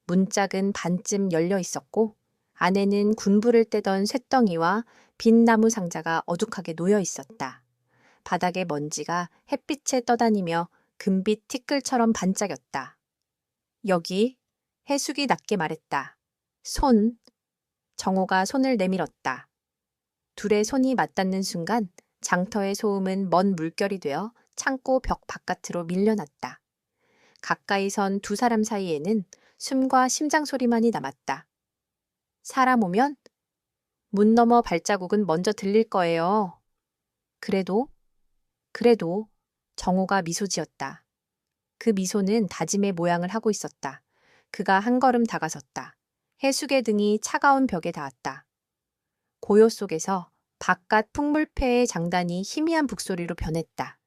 문짝은 반쯤 열려 있었고 안에는 군부를 떼던 쇳덩이와 빈 나무 상자가 어둑하게 놓여 있었다. 바닥에 먼지가 햇빛에 떠다니며 금빛 티끌처럼 반짝였다. 여기, 해숙이 낮게 말했다. 손. 정호가 손을 내밀었다. 둘의 손이 맞닿는 순간 장터의 소음은 먼 물결이 되어 창고 벽 바깥으로 밀려났다. 가까이 선 두 사람 사이에는 숨과 심장 소리만이 남았다. 사람 오면 문 너머 발자국은 먼저 들릴 거예요. 그래도 정호가 미소 지었다. 그 미소는 다짐의 모양을 하고 있었다. 그가 한 걸음 다가섰다. 해숙의 등이 차가운 벽에 닿았다. 고요 속에서 바깥 풍물패의 장단이 희미한 북소리로 변했다.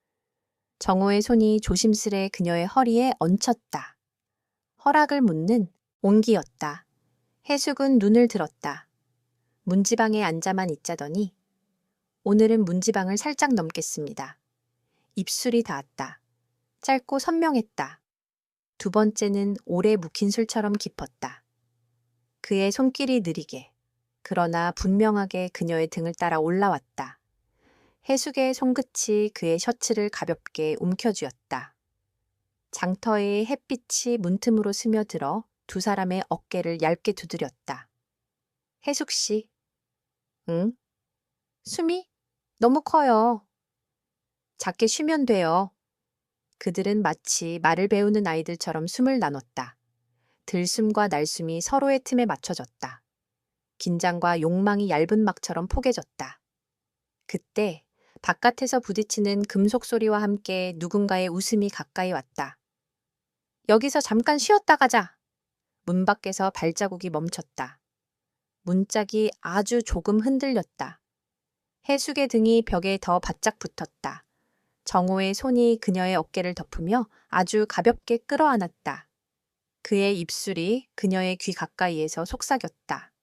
정호의 손이 조심스레 그녀의 허리에 얹혔다. 허락을 묻는 온기였다. 해숙은 눈을 들었다. 문지방에 앉아만 있자더니 오늘은 문지방을 살짝 넘겠습니다. 입술이 닿았다. 짧고 선명했다. 두 번째는 오래 묵힌 술처럼 깊었다. 그의 손길이 느리게 그러나 분명하게 그녀의 등을 따라 올라왔다. 해숙의 손끝이 그의 셔츠를 가볍게 움켜쥐었다. 장터의 햇빛이 문틈으로 스며들어 두 사람의 어깨를 얇게 두드렸다. 해숙 씨. 응? 숨이 너무 커요. 작게 쉬면 돼요. 그들은 마치 말을 배우는 아이들처럼 숨을 나눴다. 들숨과 날숨이 서로의 틈에 맞춰졌다. 긴장과 욕망이 얇은 막처럼 포개졌다. 그때 바깥에서 부딪히는 금속 소리와 함께 누군가의 웃음이 가까이 왔다. 여기서 잠깐 쉬었다 가자. 문 밖에서 발자국이 멈췄다. 문짝이 아주 조금 흔들렸다. 해숙의 등이 벽에 더 바짝 붙었다. 정호의 손이 그녀의 어깨를 덮으며 아주 가볍게 끌어안았다. 그의 입술이 그녀의 귀 가까이에서 속삭였다.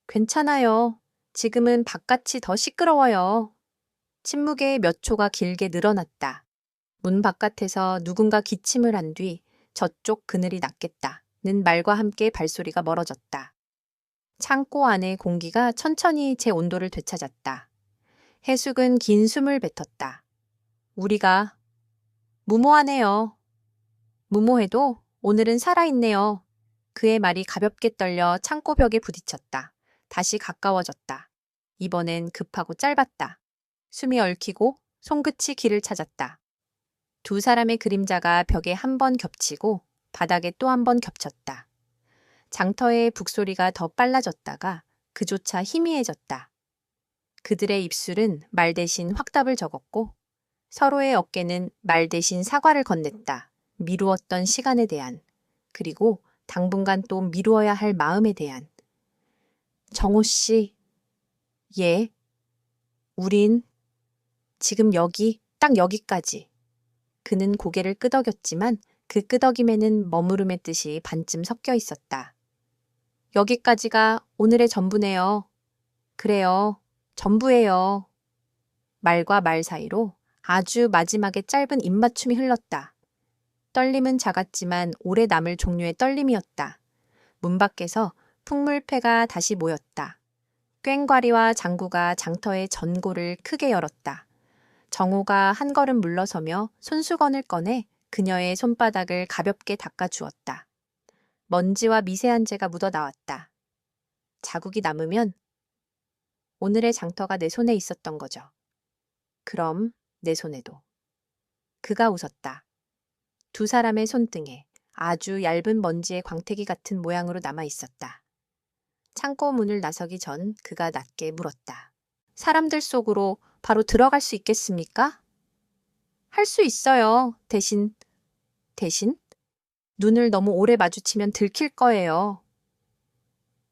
괜찮아요. 지금은 바깥이 더 시끄러워요. 침묵의 몇 초가 길게 늘어났다. 문 바깥에서 누군가 기침을 한 뒤 저쪽 그늘이 낫겠다는 말과 함께 발소리가 멀어졌다. 창고 안의 공기가 천천히 제 온도를 되찾았다. 해숙은 긴 숨을 뱉었다. 우리가 무모하네요. 무모해도 오늘은 살아있네요. 그의 말이 가볍게 떨려 창고 벽에 부딪혔다. 다시 가까워졌다. 이번엔 급하고 짧았다. 숨이 얽히고 손끝이 길을 찾았다. 두 사람의 그림자가 벽에 한 번 겹치고 바닥에 또 한 번 겹쳤다. 장터의 북소리가 더 빨라졌다가 그조차 희미해졌다. 그들의 입술은 말 대신 확답을 적었고 서로의 어깨는 말 대신 사과를 건넸다. 미루었던 시간에 대한, 그리고 당분간 또 미루어야 할 마음에 대한. 정호 씨, 예, 우린 지금 여기, 딱 여기까지. 그는 고개를 끄덕였지만 그 끄덕임에는 머무름의 뜻이 반쯤 섞여 있었다. 여기까지가 오늘의 전부네요. 그래요, 전부예요. 말과 말 사이로 아주 마지막에 짧은 입맞춤이 흘렀다. 떨림은 작았지만 오래 남을 종류의 떨림이었다. 문 밖에서 풍물패가 다시 모였다. 꽹과리와 장구가 장터의 전골을 크게 열었다. 정호가 한 걸음 물러서며 손수건을 꺼내 그녀의 손바닥을 가볍게 닦아주었다. 먼지와 미세한 재가 묻어 나왔다. 자국이 남으면 오늘의 장터가 내 손에 있었던 거죠. 그럼 내 손에도. 그가 웃었다. 두 사람의 손등에 아주 얇은 먼지의 광택이 같은 모양으로 남아 있었다. 창고 문을 나서기 전 그가 낮게 물었다. 사람들 속으로 바로 들어갈 수 있겠습니까? 할 수 있어요. 대신? 눈을 너무 오래 마주치면 들킬 거예요.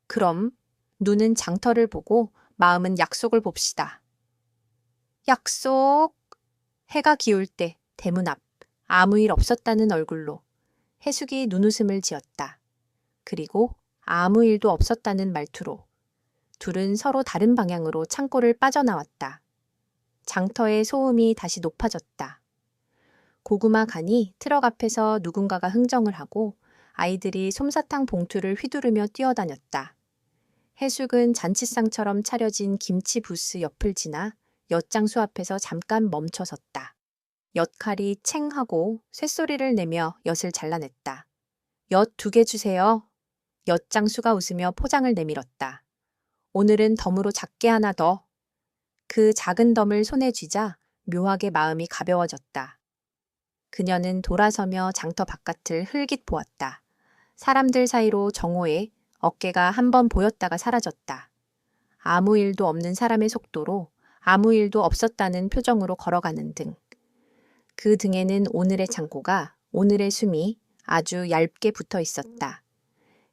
그럼 눈은 장터를 보고 마음은 약속을 봅시다. 약속. 해가 기울 때 대문 앞 아무 일 없었다는 얼굴로 해숙이 눈웃음을 지었다. 그리고 아무 일도 없었다는 말투로 둘은 서로 다른 방향으로 창고를 빠져나왔다. 장터의 소음이 다시 높아졌다. 고구마 간이 트럭 앞에서 누군가가 흥정을 하고 아이들이 솜사탕 봉투를 휘두르며 뛰어다녔다. 해숙은 잔치상처럼 차려진 김치 부스 옆을 지나 엿장수 앞에서 잠깐 멈춰 섰다. 엿칼이 챙 하고 쇳소리를 내며 엿을 잘라냈다. 엿 2개 주세요. 엿장수가 웃으며 포장을 내밀었다. 오늘은 덤으로 작게 하나 더. 그 작은 덤을 손에 쥐자 묘하게 마음이 가벼워졌다. 그녀는 돌아서며 장터 바깥을 흘깃 보았다. 사람들 사이로 정호의 어깨가 한 번 보였다가 사라졌다. 아무 일도 없는 사람의 속도로 아무 일도 없었다는 표정으로 걸어가는 등. 그 등에는 오늘의 창고가, 오늘의 숨이 아주 얇게 붙어 있었다.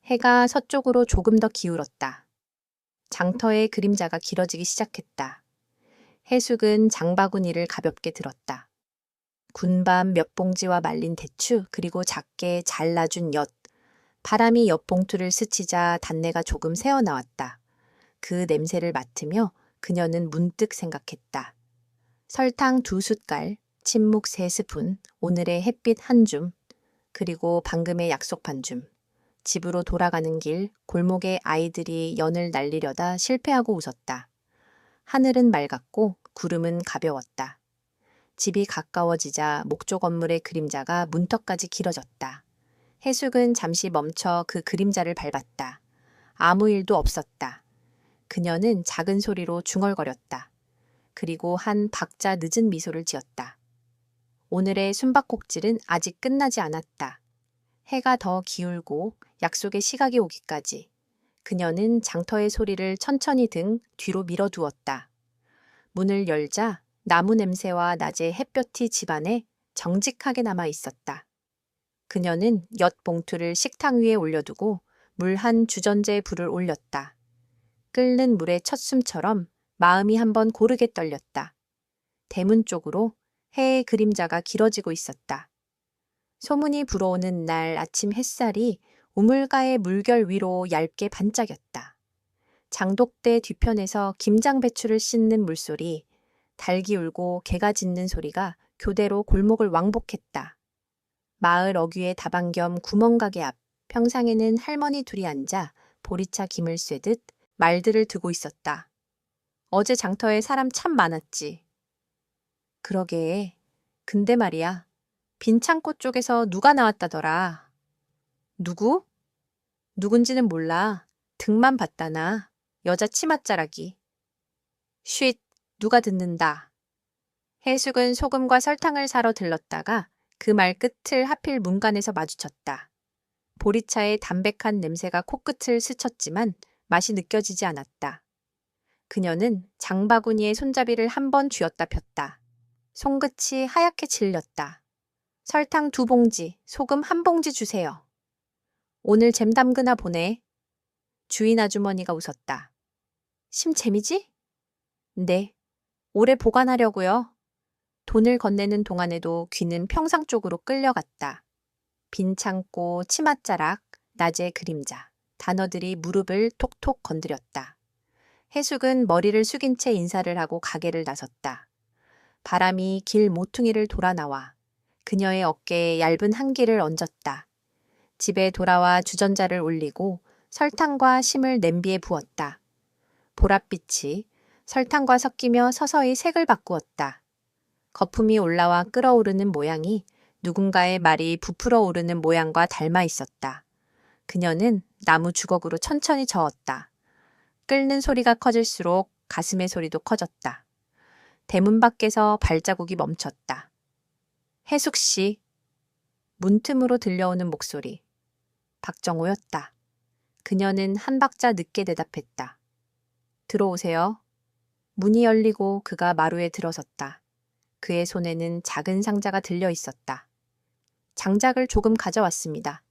해가 서쪽으로 조금 더 기울었다. 장터의 그림자가 길어지기 시작했다. 해숙은 장바구니를 가볍게 들었다. 군밤 몇 봉지와 말린 대추, 그리고 작게 잘라준 엿. 바람이 엿봉투를 스치자 단내가 조금 새어나왔다. 그 냄새를 맡으며 그녀는 문득 생각했다. 설탕 2숟갈, 침묵 3스푼, 오늘의 햇빛 1줌, 그리고 방금의 약속 반줌. 집으로 돌아가는 길, 골목에 아이들이 연을 날리려다 실패하고 웃었다. 하늘은 맑았고 구름은 가벼웠다. 집이 가까워지자 목조 건물의 그림자가 문턱까지 길어졌다. 해숙은 잠시 멈춰 그 그림자를 밟았다. 아무 일도 없었다. 그녀는 작은 소리로 중얼거렸다. 그리고 한 박자 늦은 미소를 지었다. 오늘의 숨바꼭질은 아직 끝나지 않았다. 해가 더 기울고 약속의 시각이 오기까지 그녀는 장터의 소리를 천천히 등 뒤로 밀어두었다. 문을 열자 나무 냄새와 낮의 햇볕이 집안에 정직하게 남아 있었다. 그녀는 엿 봉투를 식탁 위에 올려두고 물 한 주전자에 불을 올렸다. 끓는 물의 첫 숨처럼 마음이 한번 고르게 떨렸다. 대문 쪽으로 해의 그림자가 길어지고 있었다. 소문이 불어오는 날 아침 햇살이 우물가의 물결 위로 얇게 반짝였다. 장독대 뒤편에서 김장배추를 씻는 물소리, 닭이 울고 개가 짖는 소리가 교대로 골목을 왕복했다. 마을 어귀의 다방 겸 구멍가게 앞 평상에는 할머니 둘이 앉아 보리차 김을 쐬듯 말들을 두고 있었다. 어제 장터에 사람 참 많았지. 그러게. 근데 말이야. 빈 창고 쪽에서 누가 나왔다더라. 누구? 누군지는 몰라. 등만 봤다나. 여자 치맛자락이. 쉿, 누가 듣는다. 해숙은 소금과 설탕을 사러 들렀다가 그 말 끝을 하필 문간에서 마주쳤다. 보리차의 담백한 냄새가 코끝을 스쳤지만 맛이 느껴지지 않았다. 그녀는 장바구니의 손잡이를 한 번 쥐었다 폈다. 손끝이 하얗게 질렸다. 설탕 2봉지, 소금 1봉지 주세요. 오늘 잼 담그나 보네. 주인 아주머니가 웃었다. 심재미지? 네. 오래 보관하려고요. 돈을 건네는 동안에도 귀는 평상 쪽으로 끌려갔다. 빈 창고, 치맛자락, 낮의 그림자, 단어들이 무릎을 톡톡 건드렸다. 해숙은 머리를 숙인 채 인사를 하고 가게를 나섰다. 바람이 길 모퉁이를 돌아 나와 그녀의 어깨에 얇은 한기를 얹었다. 집에 돌아와 주전자를 올리고 설탕과 심을 냄비에 부었다. 보랏빛이 설탕과 섞이며 서서히 색을 바꾸었다. 거품이 올라와 끓어오르는 모양이 누군가의 말이 부풀어 오르는 모양과 닮아 있었다. 그녀는 나무 주걱으로 천천히 저었다. 끓는 소리가 커질수록 가슴의 소리도 커졌다. 대문 밖에서 발자국이 멈췄다. 해숙 씨. 문틈으로 들려오는 목소리. 박정호였다. 그녀는 한 박자 늦게 대답했다. 들어오세요. 문이 열리고 그가 마루에 들어섰다. 그의 손에는 작은 상자가 들려 있었다. 장작을 조금 가져왔습니다.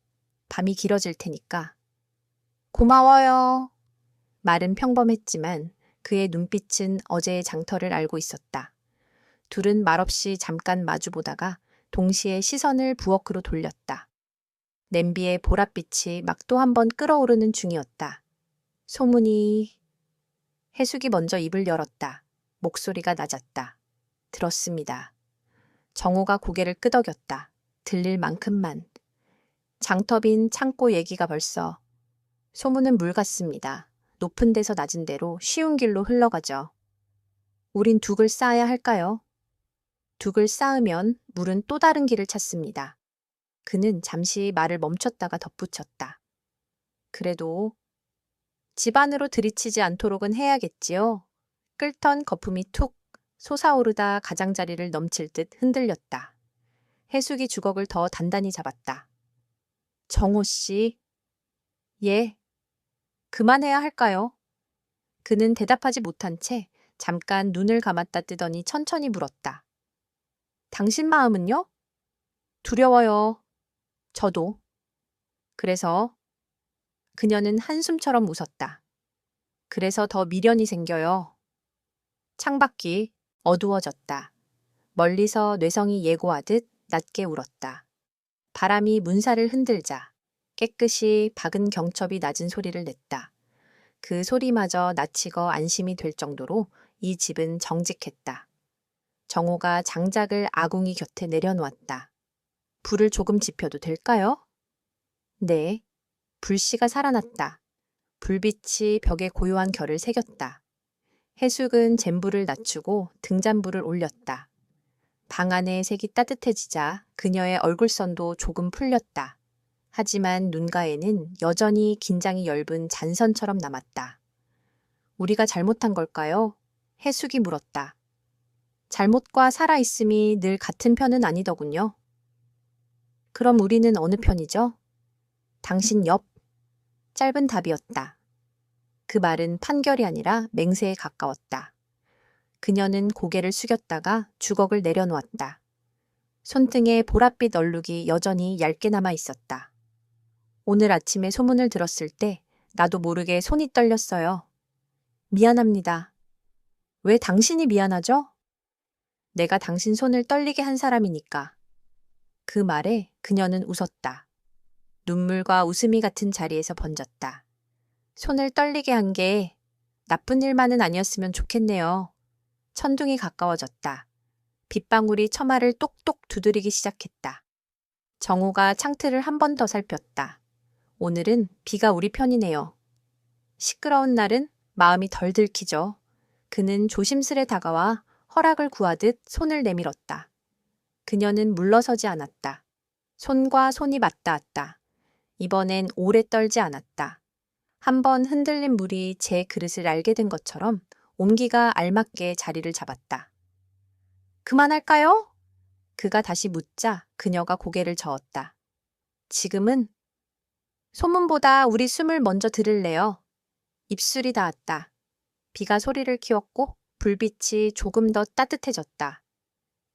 밤이 길어질 테니까. 고마워요. 말은 평범했지만 그의 눈빛은 어제의 장터를 알고 있었다. 둘은 말없이 잠깐 마주보다가 동시에 시선을 부엌으로 돌렸다. 냄비의 보랏빛이 막 또 한 번 끓어오르는 중이었다. 소문이... 해숙이 먼저 입을 열었다. 목소리가 낮았다. 들었습니다. 정호가 고개를 끄덕였다. 들릴 만큼만. 장터빈 창고 얘기가 벌써. 소문은 물 같습니다. 높은 데서 낮은 데로 쉬운 길로 흘러가죠. 우린 둑을 쌓아야 할까요? 둑을 쌓으면 물은 또 다른 길을 찾습니다. 그는 잠시 말을 멈췄다가 덧붙였다. 그래도 집 안으로 들이치지 않도록은 해야겠지요. 끓던 거품이 툭 솟아오르다 가장자리를 넘칠 듯 흔들렸다. 해숙이 주걱을 더 단단히 잡았다. 정호 씨. 예. 그만해야 할까요? 그는 대답하지 못한 채 잠깐 눈을 감았다 뜨더니 천천히 물었다. 당신 마음은요? 두려워요. 저도. 그래서 그녀는 한숨처럼 웃었다. 그래서 더 미련이 생겨요. 창밖이 어두워졌다. 멀리서 뇌성이 예고하듯 낮게 울었다. 바람이 문살을 흔들자 깨끗이 박은 경첩이 낮은 소리를 냈다. 그 소리마저 낯익어 안심이 될 정도로 이 집은 정직했다. 정호가 장작을 아궁이 곁에 내려놓았다. 불을 조금 지펴도 될까요? 네. 불씨가 살아났다. 불빛이 벽에 고요한 결을 새겼다. 해숙은 잼불을 낮추고 등잔불을 올렸다. 방 안의 색이 따뜻해지자 그녀의 얼굴선도 조금 풀렸다. 하지만 눈가에는 여전히 긴장이 엷은 잔선처럼 남았다. 우리가 잘못한 걸까요? 해숙이 물었다. 잘못과 살아있음이 늘 같은 편은 아니더군요. 그럼 우리는 어느 편이죠? 당신 옆. 짧은 답이었다. 그 말은 판결이 아니라 맹세에 가까웠다. 그녀는 고개를 숙였다가 주걱을 내려놓았다. 손등에 보랏빛 얼룩이 여전히 얇게 남아 있었다. 오늘 아침에 소문을 들었을 때 나도 모르게 손이 떨렸어요. 미안합니다. 왜 당신이 미안하죠? 내가 당신 손을 떨리게 한 사람이니까. 그 말에 그녀는 웃었다. 눈물과 웃음이 같은 자리에서 번졌다. 손을 떨리게 한 게 나쁜 일만은 아니었으면 좋겠네요. 천둥이 가까워졌다. 빗방울이 처마를 똑똑 두드리기 시작했다. 정호가 창틀을 한 번 더 살폈다. 오늘은 비가 우리 편이네요. 시끄러운 날은 마음이 덜 들키죠. 그는 조심스레 다가와 허락을 구하듯 손을 내밀었다. 그녀는 물러서지 않았다. 손과 손이 맞닿았다. 이번엔 오래 떨지 않았다. 한 번 흔들린 물이 제 그릇을 알게 된 것처럼 온기가 알맞게 자리를 잡았다. 그만할까요? 그가 다시 묻자 그녀가 고개를 저었다. 지금은? 소문보다 우리 숨을 먼저 들을래요. 입술이 닿았다. 비가 소리를 키웠고 불빛이 조금 더 따뜻해졌다.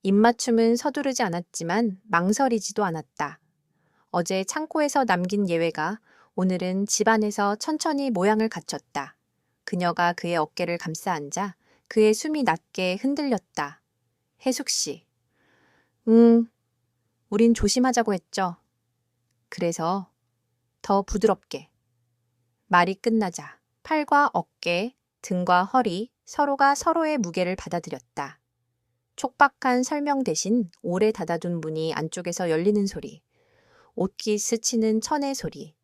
입맞춤은 서두르지 않았지만 망설이지도 않았다. 어제 창고에서 남긴 예외가 오늘은 집안에서 천천히 모양을 갖췄다. 그녀가 그의 어깨를 감싸 앉아 그의 숨이 낮게 흔들렸다. 혜숙 씨. 우린 조심하자고 했죠. 그래서 더 부드럽게. 말이 끝나자 팔과 어깨, 등과 허리, 서로가 서로의 무게를 받아들였다. 촉박한 설명 대신 오래 닫아둔 문이 안쪽에서 열리는 소리, 옷깃 스치는 천의 소리,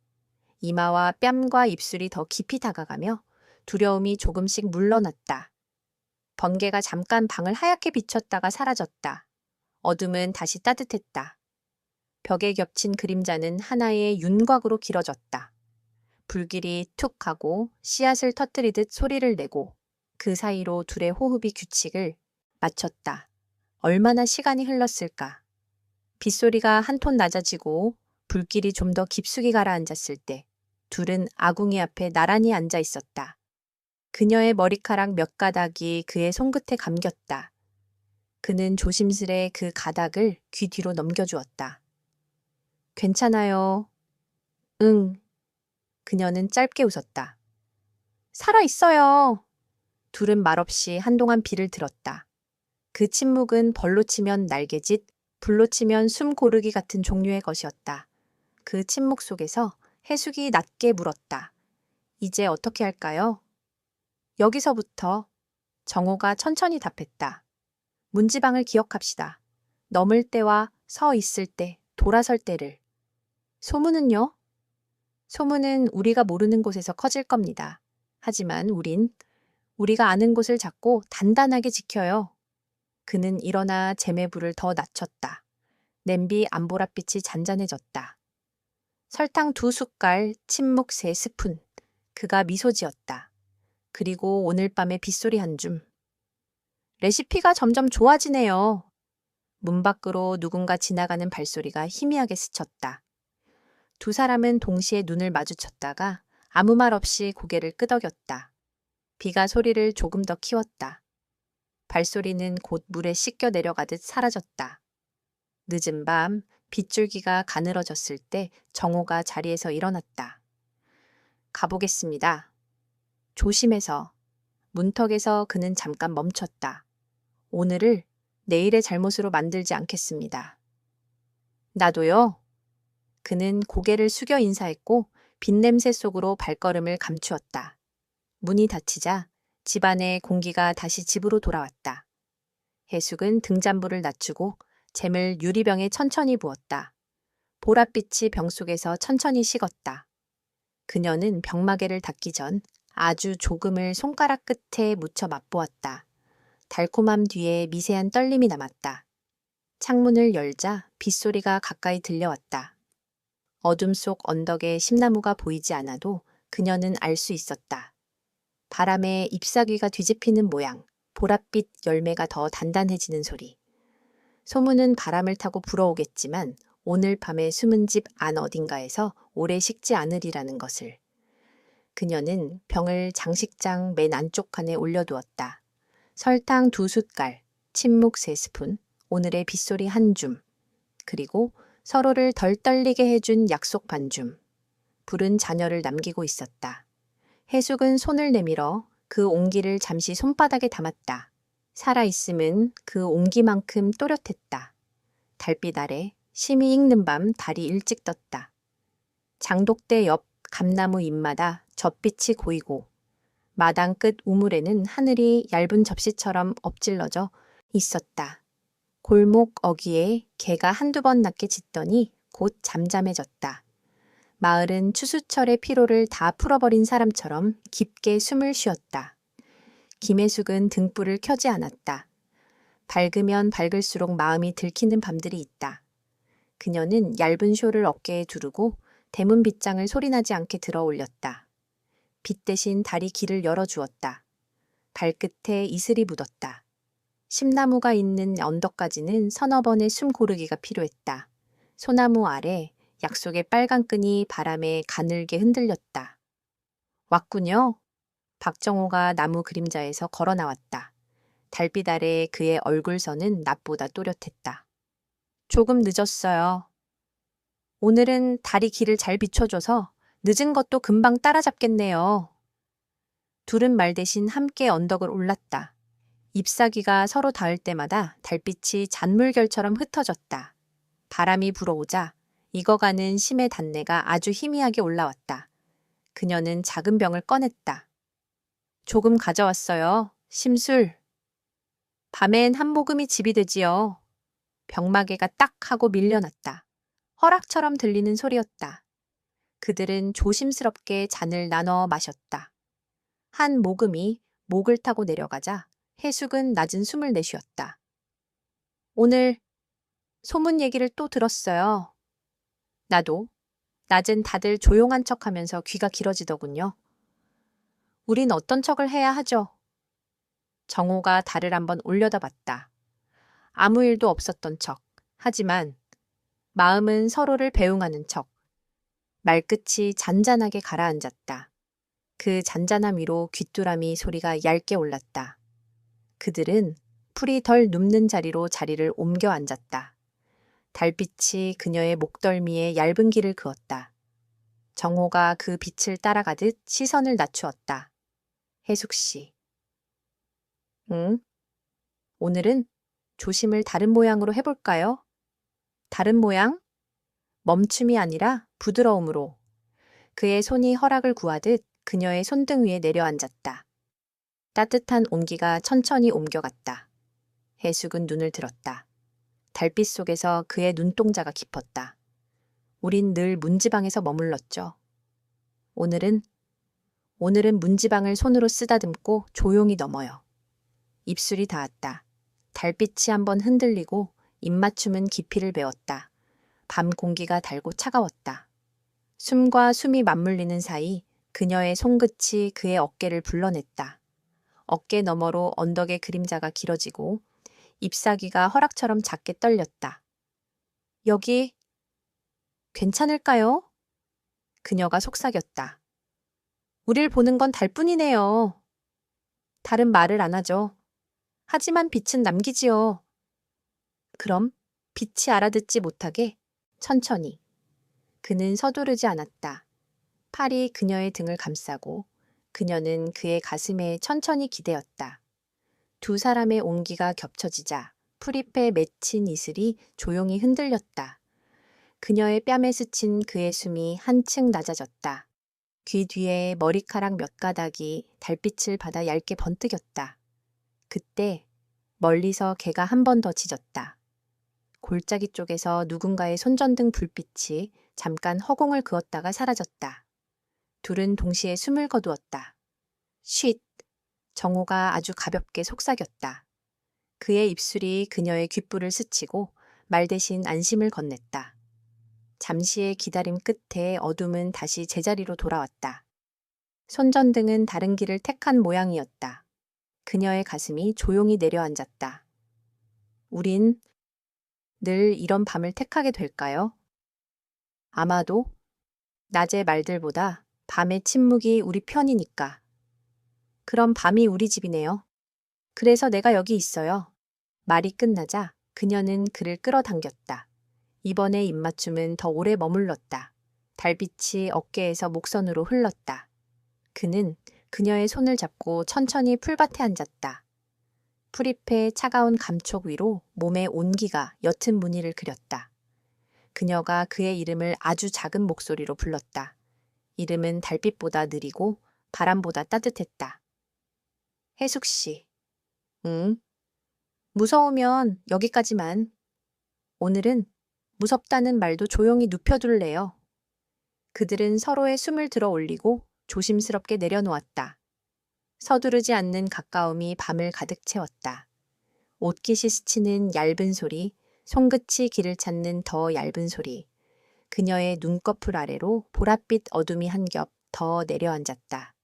이마와 뺨과 입술이 더 깊이 다가가며 두려움이 조금씩 물러났다. 번개가 잠깐 방을 하얗게 비췄다가 사라졌다. 어둠은 다시 따뜻했다. 벽에 겹친 그림자는 하나의 윤곽으로 길어졌다. 불길이 툭 하고 씨앗을 터뜨리듯 소리를 내고 그 사이로 둘의 호흡이 규칙을 맞췄다. 얼마나 시간이 흘렀을까. 빗소리가 한 톤 낮아지고 불길이 좀 더 깊숙이 가라앉았을 때 둘은 아궁이 앞에 나란히 앉아 있었다. 그녀의 머리카락 몇 가닥이 그의 손끝에 감겼다. 그는 조심스레 그 가닥을 귀 뒤로 넘겨주었다. 괜찮아요. 응. 그녀는 짧게 웃었다. 살아있어요. 둘은 말없이 한동안 비를 들었다. 그 침묵은 벌로 치면 날개짓, 불로 치면 숨 고르기 같은 종류의 것이었다. 그 침묵 속에서 해숙이 낮게 물었다. 이제 어떻게 할까요? 여기서부터. 정호가 천천히 답했다. 문지방을 기억합시다. 넘을 때와 서 있을 때, 돌아설 때를. 소문은요? 소문은 우리가 모르는 곳에서 커질 겁니다. 하지만 우리가 아는 곳을 잡고 단단하게 지켜요. 그는 일어나 재매불을 더 낮췄다. 냄비 안보랏빛이 잔잔해졌다. 설탕 2숟갈, 침묵 3스푼. 그가 미소 지었다. 그리고 오늘 밤의 빗소리 한 줌. 레시피가 점점 좋아지네요. 문 밖으로 누군가 지나가는 발소리가 희미하게 스쳤다. 두 사람은 동시에 눈을 마주쳤다가 아무 말 없이 고개를 끄덕였다. 비가 소리를 조금 더 키웠다. 발소리는 곧 물에 씻겨 내려가듯 사라졌다. 늦은 밤 빗줄기가 가늘어졌을 때 정호가 자리에서 일어났다. 가보겠습니다. 조심해서. 문턱에서 그는 잠깐 멈췄다. 오늘을 내일의 잘못으로 만들지 않겠습니다. 나도요. 그는 고개를 숙여 인사했고 빗냄새 속으로 발걸음을 감추었다. 문이 닫히자 집안의 공기가 다시 집으로 돌아왔다. 해숙은 등잔불을 낮추고 잼을 유리병에 천천히 부었다. 보랏빛이 병 속에서 천천히 식었다. 그녀는 병마개를 닫기 전 아주 조금을 손가락 끝에 묻혀 맛보았다. 달콤함 뒤에 미세한 떨림이 남았다. 창문을 열자 빗소리가 가까이 들려왔다. 어둠 속 언덕에 심나무가 보이지 않아도 그녀는 알 수 있었다. 바람에 잎사귀가 뒤집히는 모양, 보랏빛 열매가 더 단단해지는 소리. 소문은 바람을 타고 불어오겠지만 오늘 밤에 숨은 집 안 어딘가에서 오래 식지 않으리라는 것을. 그녀는 병을 장식장 맨 안쪽 칸에 올려두었다. 설탕 2숟갈, 침묵 3스푼, 오늘의 빗소리 1줌, 그리고 서로를 덜 떨리게 해준 약속 반줌. 불은 잔여를 남기고 있었다. 해숙은 손을 내밀어 그 온기를 잠시 손바닥에 담았다. 살아있음은 그 온기만큼 또렷했다. 달빛 아래 심히 익는 밤 달이 일찍 떴다. 장독대 옆 감나무 잎마다 젖빛이 고이고 마당 끝 우물에는 하늘이 얇은 접시처럼 엎질러져 있었다. 골목 어귀에 개가 한두 번 낮게 짖더니 곧 잠잠해졌다. 마을은 추수철의 피로를 다 풀어버린 사람처럼 깊게 숨을 쉬었다. 김혜숙은 등불을 켜지 않았다. 밝으면 밝을수록 마음이 들키는 밤들이 있다. 그녀는 얇은 쇼를 어깨에 두르고 대문 빗장을 소리나지 않게 들어 올렸다. 빛 대신 달이 길을 열어주었다. 발끝에 이슬이 묻었다. 심나무가 있는 언덕까지는 서너 번의 숨 고르기가 필요했다. 소나무 아래 약속의 빨간 끈이 바람에 가늘게 흔들렸다. 왔군요. 박정호가 나무 그림자에서 걸어 나왔다. 달빛 아래 그의 얼굴선은 낮보다 또렷했다. 조금 늦었어요. 오늘은 달이 길을 잘 비춰줘서 늦은 것도 금방 따라잡겠네요. 둘은 말 대신 함께 언덕을 올랐다. 잎사귀가 서로 닿을 때마다 달빛이 잔물결처럼 흩어졌다. 바람이 불어오자 익어가는 심의 단내가 아주 희미하게 올라왔다. 그녀는 작은 병을 꺼냈다. 조금 가져왔어요. 심술. 밤엔 한 모금이 집이 되지요. 병마개가 딱 하고 밀려났다. 허락처럼 들리는 소리였다. 그들은 조심스럽게 잔을 나눠 마셨다. 한 모금이 목을 타고 내려가자 해숙은 낮은 숨을 내쉬었다. 오늘 소문 얘기를 또 들었어요. 나도. 낮은 다들 조용한 척하면서 귀가 길어지더군요. 우린 어떤 척을 해야 하죠? 정호가 달을 한번 올려다봤다. 아무 일도 없었던 척. 하지만 마음은 서로를 배웅하는 척. 말끝이 잔잔하게 가라앉았다. 그 잔잔함 위로 귀뚜라미 소리가 얇게 올랐다. 그들은 풀이 덜 눕는 자리로 자리를 옮겨 앉았다. 달빛이 그녀의 목덜미에 얇은 길을 그었다. 정호가 그 빛을 따라가듯 시선을 낮추었다. 해숙 씨. 응? 오늘은 조심을 다른 모양으로 해볼까요? 다른 모양? 멈춤이 아니라 부드러움으로. 그의 손이 허락을 구하듯 그녀의 손등 위에 내려앉았다. 따뜻한 온기가 천천히 옮겨갔다. 해숙은 눈을 들었다. 달빛 속에서 그의 눈동자가 깊었다. 우린 늘 문지방에서 머물렀죠. 오늘은 문지방을 손으로 쓰다듬고 조용히 넘어요. 입술이 닿았다. 달빛이 한번 흔들리고 입맞춤은 깊이를 배웠다. 밤 공기가 달고 차가웠다. 숨과 숨이 맞물리는 사이 그녀의 손끝이 그의 어깨를 불러냈다. 어깨 너머로 언덕의 그림자가 길어지고 잎사귀가 허락처럼 작게 떨렸다. 여기 괜찮을까요? 그녀가 속삭였다. 우릴 보는 건 달뿐이네요. 달은 말을 안 하죠. 하지만 빛은 남기지요. 그럼 빛이 알아듣지 못하게 천천히. 그는 서두르지 않았다. 팔이 그녀의 등을 감싸고 그녀는 그의 가슴에 천천히 기대었다. 두 사람의 온기가 겹쳐지자 풀잎에 맺힌 이슬이 조용히 흔들렸다. 그녀의 뺨에 스친 그의 숨이 한층 낮아졌다. 귀 뒤에 머리카락 몇 가닥이 달빛을 받아 얇게 번뜩였다. 그때 멀리서 개가 한 번 더 짖었다. 골짜기 쪽에서 누군가의 손전등 불빛이 잠깐 허공을 그었다가 사라졌다. 둘은 동시에 숨을 거두었다. 쉿! 정호가 아주 가볍게 속삭였다. 그의 입술이 그녀의 귓불을 스치고 말 대신 안심을 건넸다. 잠시의 기다림 끝에 어둠은 다시 제자리로 돌아왔다. 손전등은 다른 길을 택한 모양이었다. 그녀의 가슴이 조용히 내려앉았다. 우린 늘 이런 밤을 택하게 될까요? 아마도 낮의 말들보다 밤의 침묵이 우리 편이니까. 그럼 밤이 우리 집이네요. 그래서 내가 여기 있어요. 말이 끝나자 그녀는 그를 끌어당겼다. 이번에 입맞춤은 더 오래 머물렀다. 달빛이 어깨에서 목선으로 흘렀다. 그는 그녀의 손을 잡고 천천히 풀밭에 앉았다. 풀잎의 차가운 감촉 위로 몸의 온기가 옅은 무늬를 그렸다. 그녀가 그의 이름을 아주 작은 목소리로 불렀다. 이름은 달빛보다 느리고 바람보다 따뜻했다. 해숙 씨. 응? 무서우면 여기까지만. 오늘은 무섭다는 말도 조용히 눕혀둘래요. 그들은 서로의 숨을 들어 올리고 조심스럽게 내려놓았다. 서두르지 않는 가까움이 밤을 가득 채웠다. 옷깃이 스치는 얇은 소리, 손끝이 길을 찾는 더 얇은 소리. 그녀의 눈꺼풀 아래로 보랏빛 어둠이 한 겹 더 내려앉았다.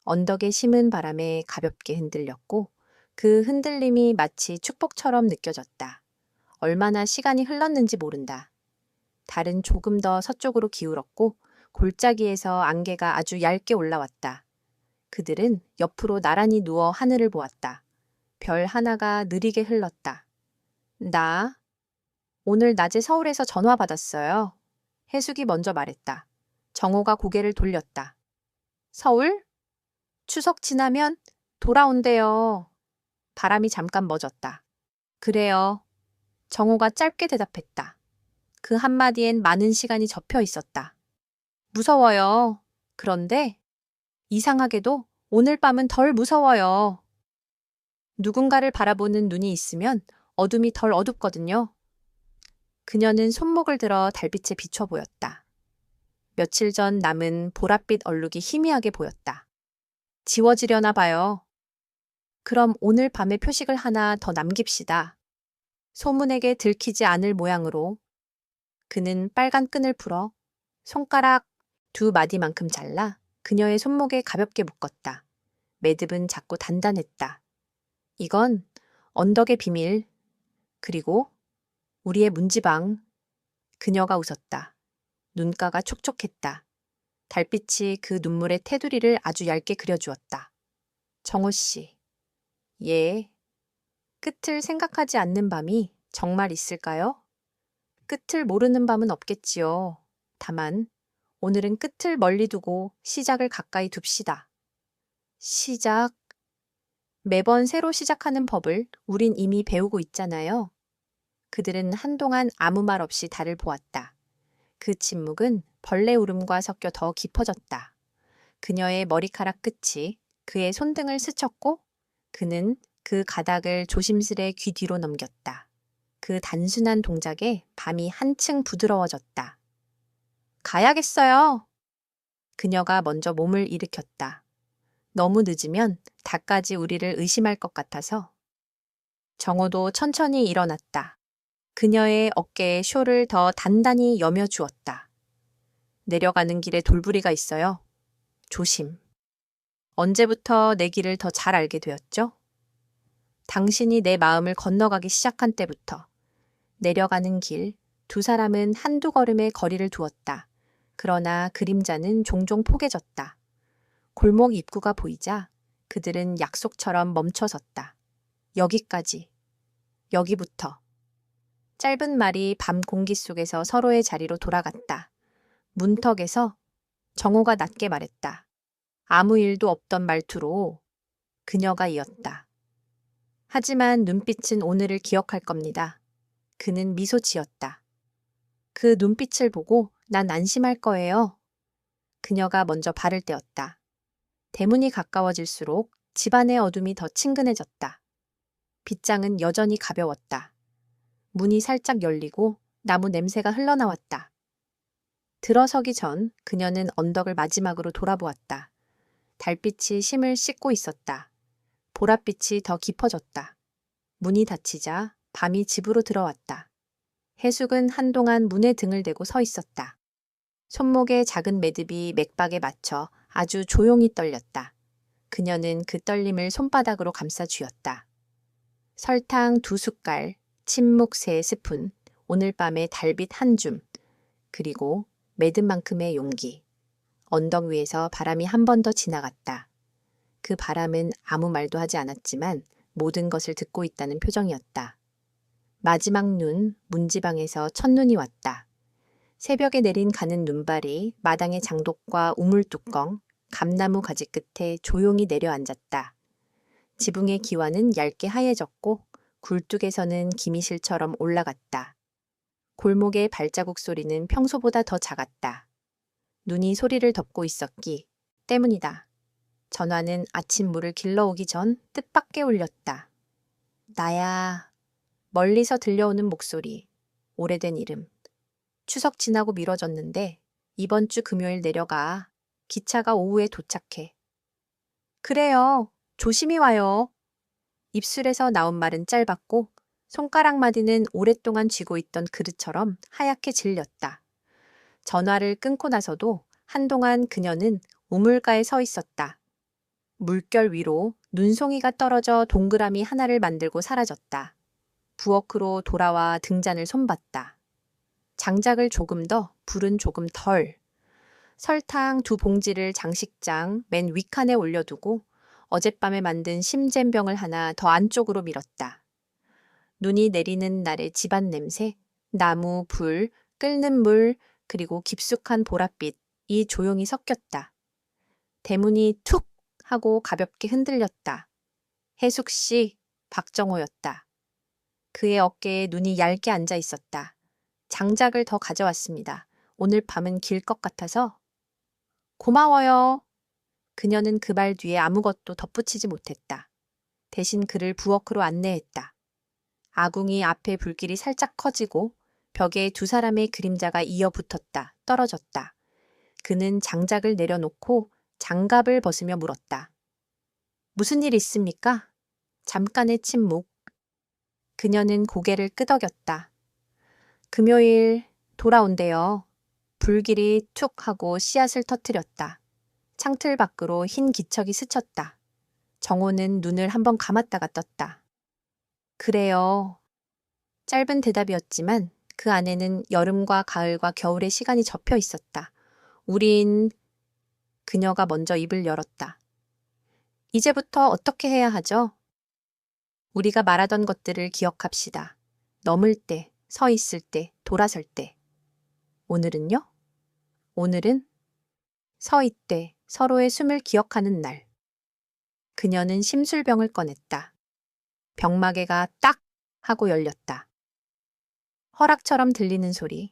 언덕의 심은 바람에 가볍게 흔들렸고 그 흔들림이 마치 축복처럼 느껴졌다. 얼마나 시간이 흘렀는지 모른다. 달은 조금 더 서쪽으로 기울었고 골짜기에서 안개가 아주 얇게 올라왔다. 그들은 옆으로 나란히 누워 하늘을 보았다. 별 하나가 느리게 흘렀다. 나 오늘 낮에 서울에서 전화 받았어요. 해숙이 먼저 말했다. 정호가 고개를 돌렸다. 서울? 추석 지나면 돌아온대요. 바람이 잠깐 멎었다. 그래요. 정호가 짧게 대답했다. 그 한마디엔 많은 시간이 접혀 있었다. 무서워요. 그런데 이상하게도 오늘 밤은 덜 무서워요. 누군가를 바라보는 눈이 있으면 어둠이 덜 어둡거든요. 그녀는 손목을 들어 달빛에 비춰 보였다. 며칠 전 남은 보랏빛 얼룩이 희미하게 보였다. 지워지려나 봐요. 그럼 오늘 밤의 표식을 하나 더 남깁시다. 소문에게 들키지 않을 모양으로. 그는 빨간 끈을 풀어 손가락 2마디만큼 잘라 그녀의 손목에 가볍게 묶었다. 매듭은 작고 단단했다. 이건 언덕의 비밀. 그리고 우리의 문지방. 그녀가 웃었다. 눈가가 촉촉했다. 달빛이 그 눈물의 테두리를 아주 얇게 그려주었다. 정호 씨. 예. 끝을 생각하지 않는 밤이 정말 있을까요? 끝을 모르는 밤은 없겠지요. 다만 오늘은 끝을 멀리 두고 시작을 가까이 둡시다. 시작. 매번 새로 시작하는 법을 우린 이미 배우고 있잖아요. 그들은 한동안 아무 말 없이 달을 보았다. 그 침묵은 벌레 울음과 섞여 더 깊어졌다. 그녀의 머리카락 끝이 그의 손등을 스쳤고 그는 그 가닥을 조심스레 귀 뒤로 넘겼다. 그 단순한 동작에 밤이 한층 부드러워졌다. 가야겠어요. 그녀가 먼저 몸을 일으켰다. 너무 늦으면 닭까지 우리를 의심할 것 같아서. 정호도 천천히 일어났다. 그녀의 어깨에 쇼를 더 단단히 여며 주었다. 내려가는 길에 돌부리가 있어요. 조심. 언제부터 내 길을 더 잘 알게 되었죠? 당신이 내 마음을 건너가기 시작한 때부터. 내려가는 길, 두 사람은 한두 걸음의 거리를 두었다. 그러나 그림자는 종종 포개졌다. 골목 입구가 보이자 그들은 약속처럼 멈춰섰다. 여기까지. 여기부터. 짧은 말이 밤 공기 속에서 서로의 자리로 돌아갔다. 문턱에서 정호가 낮게 말했다. 아무 일도 없던 말투로 그녀가 이었다. 하지만 눈빛은 오늘을 기억할 겁니다. 그는 미소 지었다. 그 눈빛을 보고 난 안심할 거예요. 그녀가 먼저 발을 떼었다. 대문이 가까워질수록 집안의 어둠이 더 친근해졌다. 빗장은 여전히 가벼웠다. 문이 살짝 열리고 나무 냄새가 흘러나왔다. 들어서기 전 그녀는 언덕을 마지막으로 돌아보았다. 달빛이 심을 씻고 있었다. 보랏빛이 더 깊어졌다. 문이 닫히자 밤이 집으로 들어왔다. 해숙은 한동안 문에 등을 대고 서 있었다. 손목의 작은 매듭이 맥박에 맞춰 아주 조용히 떨렸다. 그녀는 그 떨림을 손바닥으로 감싸 쥐었다. 설탕 2숟갈, 침묵 3스푼, 오늘 밤에 달빛 1줌, 그리고 매듭 만큼의 용기. 언덕 위에서 바람이 한 번 더 지나갔다. 그 바람은 아무 말도 하지 않았지만 모든 것을 듣고 있다는 표정이었다. 마지막 눈, 문지방에서 첫눈이 왔다. 새벽에 내린 가는 눈발이 마당의 장독과 우물뚜껑, 감나무 가지 끝에 조용히 내려앉았다. 지붕의 기와는 얇게 하얘졌고 굴뚝에서는 기미실처럼 올라갔다. 골목의 발자국 소리는 평소보다 더 작았다. 눈이 소리를 덮고 있었기 때문이다. 전화는 아침 물을 길러오기 전 뜻밖의 울렸다. 나야. 멀리서 들려오는 목소리. 오래된 이름. 추석 지나고 미뤄졌는데 이번 주 금요일 내려가. 기차가 오후에 도착해. 그래요. 조심히 와요. 입술에서 나온 말은 짧았고 손가락 마디는 오랫동안 쥐고 있던 그릇처럼 하얗게 질렸다. 전화를 끊고 나서도 한동안 그녀는 우물가에 서 있었다. 물결 위로 눈송이가 떨어져 동그라미 하나를 만들고 사라졌다. 부엌으로 돌아와 등잔을 손봤다. 장작을 조금 더, 불은 조금 덜. 설탕 2봉지를 장식장 맨 윗칸에 올려두고 어젯밤에 만든 심잼병을 하나 더 안쪽으로 밀었다. 눈이 내리는 날의 집안 냄새, 나무, 불, 끓는 물, 그리고 깊숙한 보랏빛이 조용히 섞였다. 대문이 툭 하고 가볍게 흔들렸다. 혜숙 씨, 박정호였다. 그의 어깨에 눈이 얇게 앉아 있었다. 장작을 더 가져왔습니다. 오늘 밤은 길 것 같아서. 고마워요. 그녀는 그 말 뒤에 아무것도 덧붙이지 못했다. 대신 그를 부엌으로 안내했다. 아궁이 앞에 불길이 살짝 커지고 벽에 2 사람의 그림자가 이어 붙었다. 떨어졌다. 그는 장작을 내려놓고 장갑을 벗으며 물었다. 무슨 일 있습니까? 잠깐의 침묵. 그녀는 고개를 끄덕였다. 금요일 돌아온대요. 불길이 툭 하고 씨앗을 터뜨렸다. 창틀 밖으로 흰 기척이 스쳤다. 정호는 눈을 한번 감았다가 떴다. 그래요. 짧은 대답이었지만 그 안에는 여름과 가을과 겨울의 시간이 접혀 있었다. 우린... 그녀가 먼저 입을 열었다. 이제부터 어떻게 해야 하죠? 우리가 말하던 것들을 기억합시다. 넘을 때, 서 있을 때, 돌아설 때. 오늘은요? 오늘은 서 있때 서로의 숨을 기억하는 날. 그녀는 심술병을 꺼냈다. 병마개가 딱 하고 열렸다. 허락처럼 들리는 소리.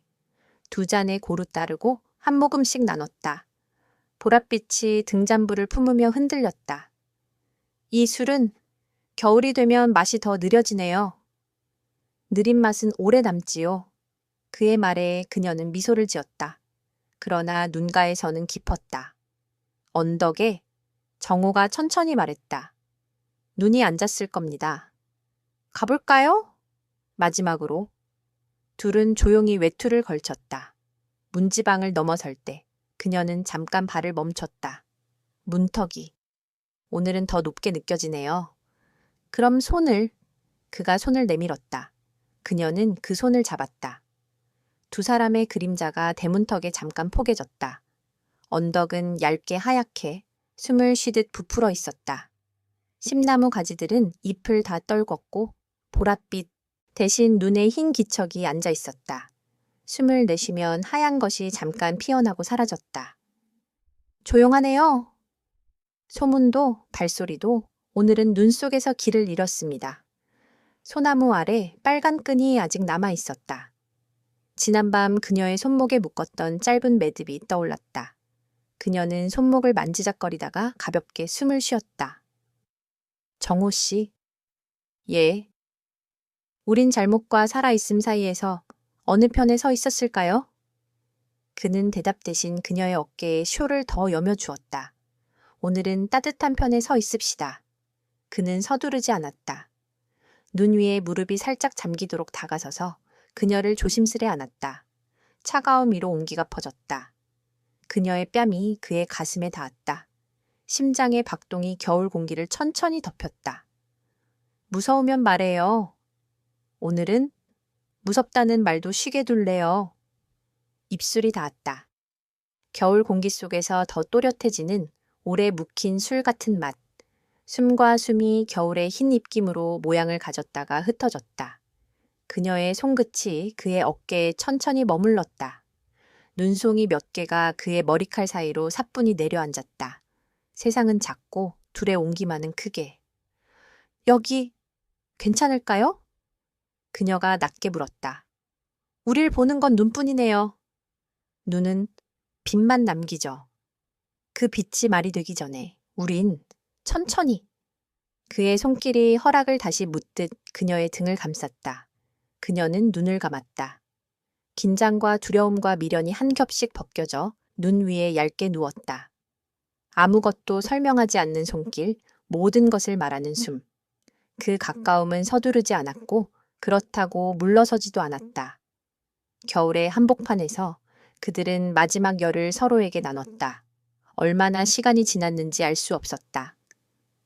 2 잔에 고루 따르고 한 모금씩 나눴다. 보랏빛이 등잔불을 품으며 흔들렸다. 이 술은 겨울이 되면 맛이 더 느려지네요. 느린 맛은 오래 남지요. 그의 말에 그녀는 미소를 지었다. 그러나 눈가에서는 깊었다. 언덕에 정호가 천천히 말했다. 눈이 앉았을 겁니다. 가볼까요? 마지막으로. 둘은 조용히 외투를 걸쳤다. 문지방을 넘어설 때 그녀는 잠깐 발을 멈췄다. 문턱이. 오늘은 더 높게 느껴지네요. 그럼 손을. 그가 손을 내밀었다. 그녀는 그 손을 잡았다. 2 사람의 그림자가 대문턱에 잠깐 포개졌다. 언덕은 얇게 하얗게 숨을 쉬듯 부풀어 있었다. 심나무 가지들은 잎을 다 떨궜고 보랏빛 대신 눈에 흰 기척이 앉아 있었다. 숨을 내쉬면 하얀 것이 잠깐 피어나고 사라졌다. 조용하네요. 소문도 발소리도 오늘은 눈 속에서 길을 잃었습니다. 소나무 아래 빨간 끈이 아직 남아 있었다. 지난밤 그녀의 손목에 묶었던 짧은 매듭이 떠올랐다. 그녀는 손목을 만지작거리다가 가볍게 숨을 쉬었다. 정호 씨. 예. 우린 잘못과 살아있음 사이에서 어느 편에 서 있었을까요? 그는 대답 대신 그녀의 어깨에 쇼를 더 여며주었다. 오늘은 따뜻한 편에 서 있읍시다. 그는 서두르지 않았다. 눈 위에 무릎이 살짝 잠기도록 다가서서 그녀를 조심스레 안았다. 차가운 위로 온기가 퍼졌다. 그녀의 뺨이 그의 가슴에 닿았다. 심장의 박동이 겨울 공기를 천천히 덮였다. 무서우면 말해요. 오늘은 무섭다는 말도 쉬게 둘래요. 입술이 닿았다. 겨울 공기 속에서 더 또렷해지는 오래 묵힌 술 같은 맛. 숨과 숨이 겨울의 흰 입김으로 모양을 가졌다가 흩어졌다. 그녀의 손끝이 그의 어깨에 천천히 머물렀다. 눈송이 몇 개가 그의 머리칼 사이로 사뿐히 내려앉았다. 세상은 작고 둘의 온기만은 크게. 여기 괜찮을까요? 그녀가 낮게 물었다. 우릴 보는 건 눈뿐이네요. 눈은 빛만 남기죠. 그 빛이 말이 되기 전에 우린 천천히. 그의 손길이 허락을 다시 묻듯 그녀의 등을 감쌌다. 그녀는 눈을 감았다. 긴장과 두려움과 미련이 한 겹씩 벗겨져 눈 위에 얇게 누웠다. 아무것도 설명하지 않는 손길, 모든 것을 말하는 숨. 그 가까움은 서두르지 않았고 그렇다고 물러서지도 않았다. 겨울의 한복판에서 그들은 마지막 열을 서로에게 나눴다. 얼마나 시간이 지났는지 알 수 없었다.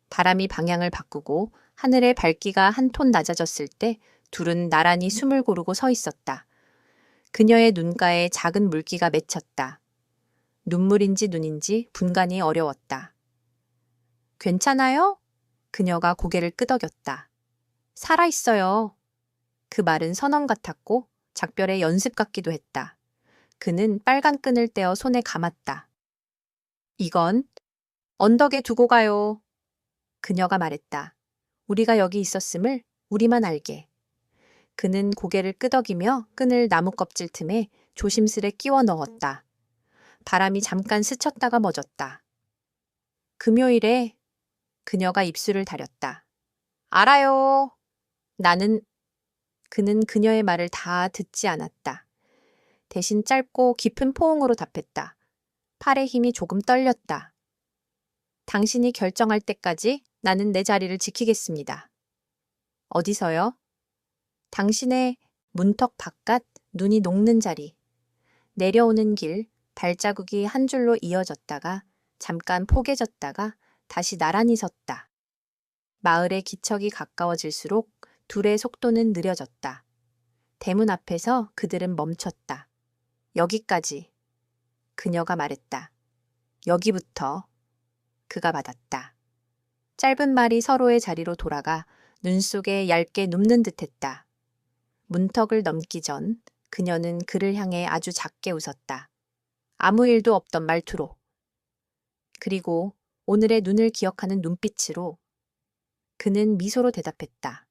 바람이 방향을 바꾸고 하늘의 밝기가 한 톤 낮아졌을 때 둘은 나란히 숨을 고르고 서 있었다. 그녀의 눈가에 작은 물기가 맺혔다. 눈물인지 눈인지 분간이 어려웠다. 괜찮아요? 그녀가 고개를 끄덕였다. 살아있어요. 그 말은 선언 같았고 작별의 연습 같기도 했다. 그는 빨간 끈을 떼어 손에 감았다. 이건 언덕에 두고 가요. 그녀가 말했다. 우리가 여기 있었음을 우리만 알게. 그는 고개를 끄덕이며 끈을 나무 껍질 틈에 조심스레 끼워 넣었다. 바람이 잠깐 스쳤다가 멎었다. 금요일에 그녀가 입술을 다렸다. 알아요. 그는 그녀의 말을 다 듣지 않았다. 대신 짧고 깊은 포옹으로 답했다. 팔의 힘이 조금 떨렸다. 당신이 결정할 때까지 나는 내 자리를 지키겠습니다. 어디서요? 당신의 문턱 바깥 눈이 녹는 자리. 내려오는 길, 발자국이 한 줄로 이어졌다가 잠깐 포개졌다가 다시 나란히 섰다. 마을의 기척이 가까워질수록 둘의 속도는 느려졌다. 대문 앞에서 그들은 멈췄다. 여기까지. 그녀가 말했다. 여기부터. 그가 받았다. 짧은 말이 서로의 자리로 돌아가 눈 속에 얇게 눕는 듯했다. 문턱을 넘기 전 그녀는 그를 향해 아주 작게 웃었다. 아무 일도 없던 말투로. 그리고 오늘의 눈을 기억하는 눈빛으로. 그는 미소로 대답했다.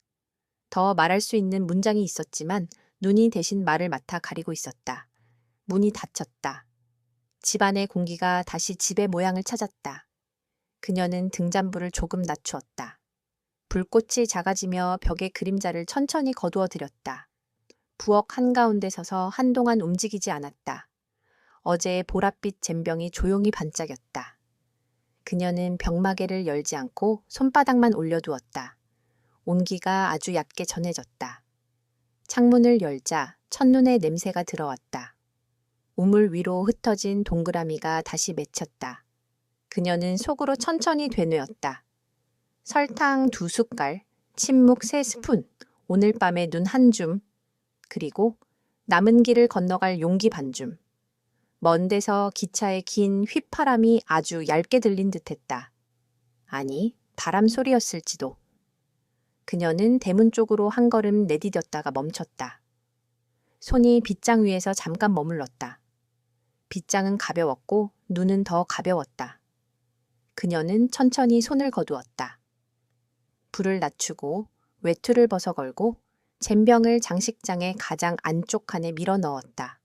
더 말할 수 있는 문장이 있었지만 눈이 대신 말을 맡아 가리고 있었다. 문이 닫혔다. 집안의 공기가 다시 집의 모양을 찾았다. 그녀는 등잔불을 조금 낮추었다. 불꽃이 작아지며 벽의 그림자를 천천히 거두어 들였다. 부엌 한가운데 서서 한동안 움직이지 않았다. 어제의 보랏빛 잼병이 조용히 반짝였다. 그녀는 벽마개를 열지 않고 손바닥만 올려두었다. 온기가 아주 얕게 전해졌다. 창문을 열자 첫눈의 냄새가 들어왔다. 우물 위로 흩어진 동그라미가 다시 맺혔다. 그녀는 속으로 천천히 되뇌었다. 설탕 2숟갈, 침묵 3스푼, 오늘 밤의 눈 한 줌, 그리고 남은 길을 건너갈 용기 반 줌. 먼 데서 기차의 긴 휘파람이 아주 얇게 들린 듯했다. 아니, 바람 소리였을지도. 그녀는 대문 쪽으로 한 걸음 내디뎠다가 멈췄다. 손이 빗장 위에서 잠깐 머물렀다. 빗장은 가벼웠고 눈은 더 가벼웠다. 그녀는 천천히 손을 거두었다. 불을 낮추고 외투를 벗어 걸고 잼병을 장식장의 가장 안쪽 칸에 밀어 넣었다.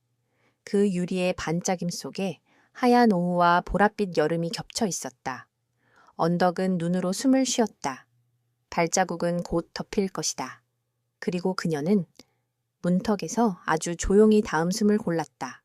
그 유리의 반짝임 속에 하얀 오후와 보랏빛 여름이 겹쳐 있었다. 언덕은 눈으로 숨을 쉬었다. 발자국은 곧 덮일 것이다. 그리고 그녀는 문턱에서 아주 조용히 다음 숨을 골랐다.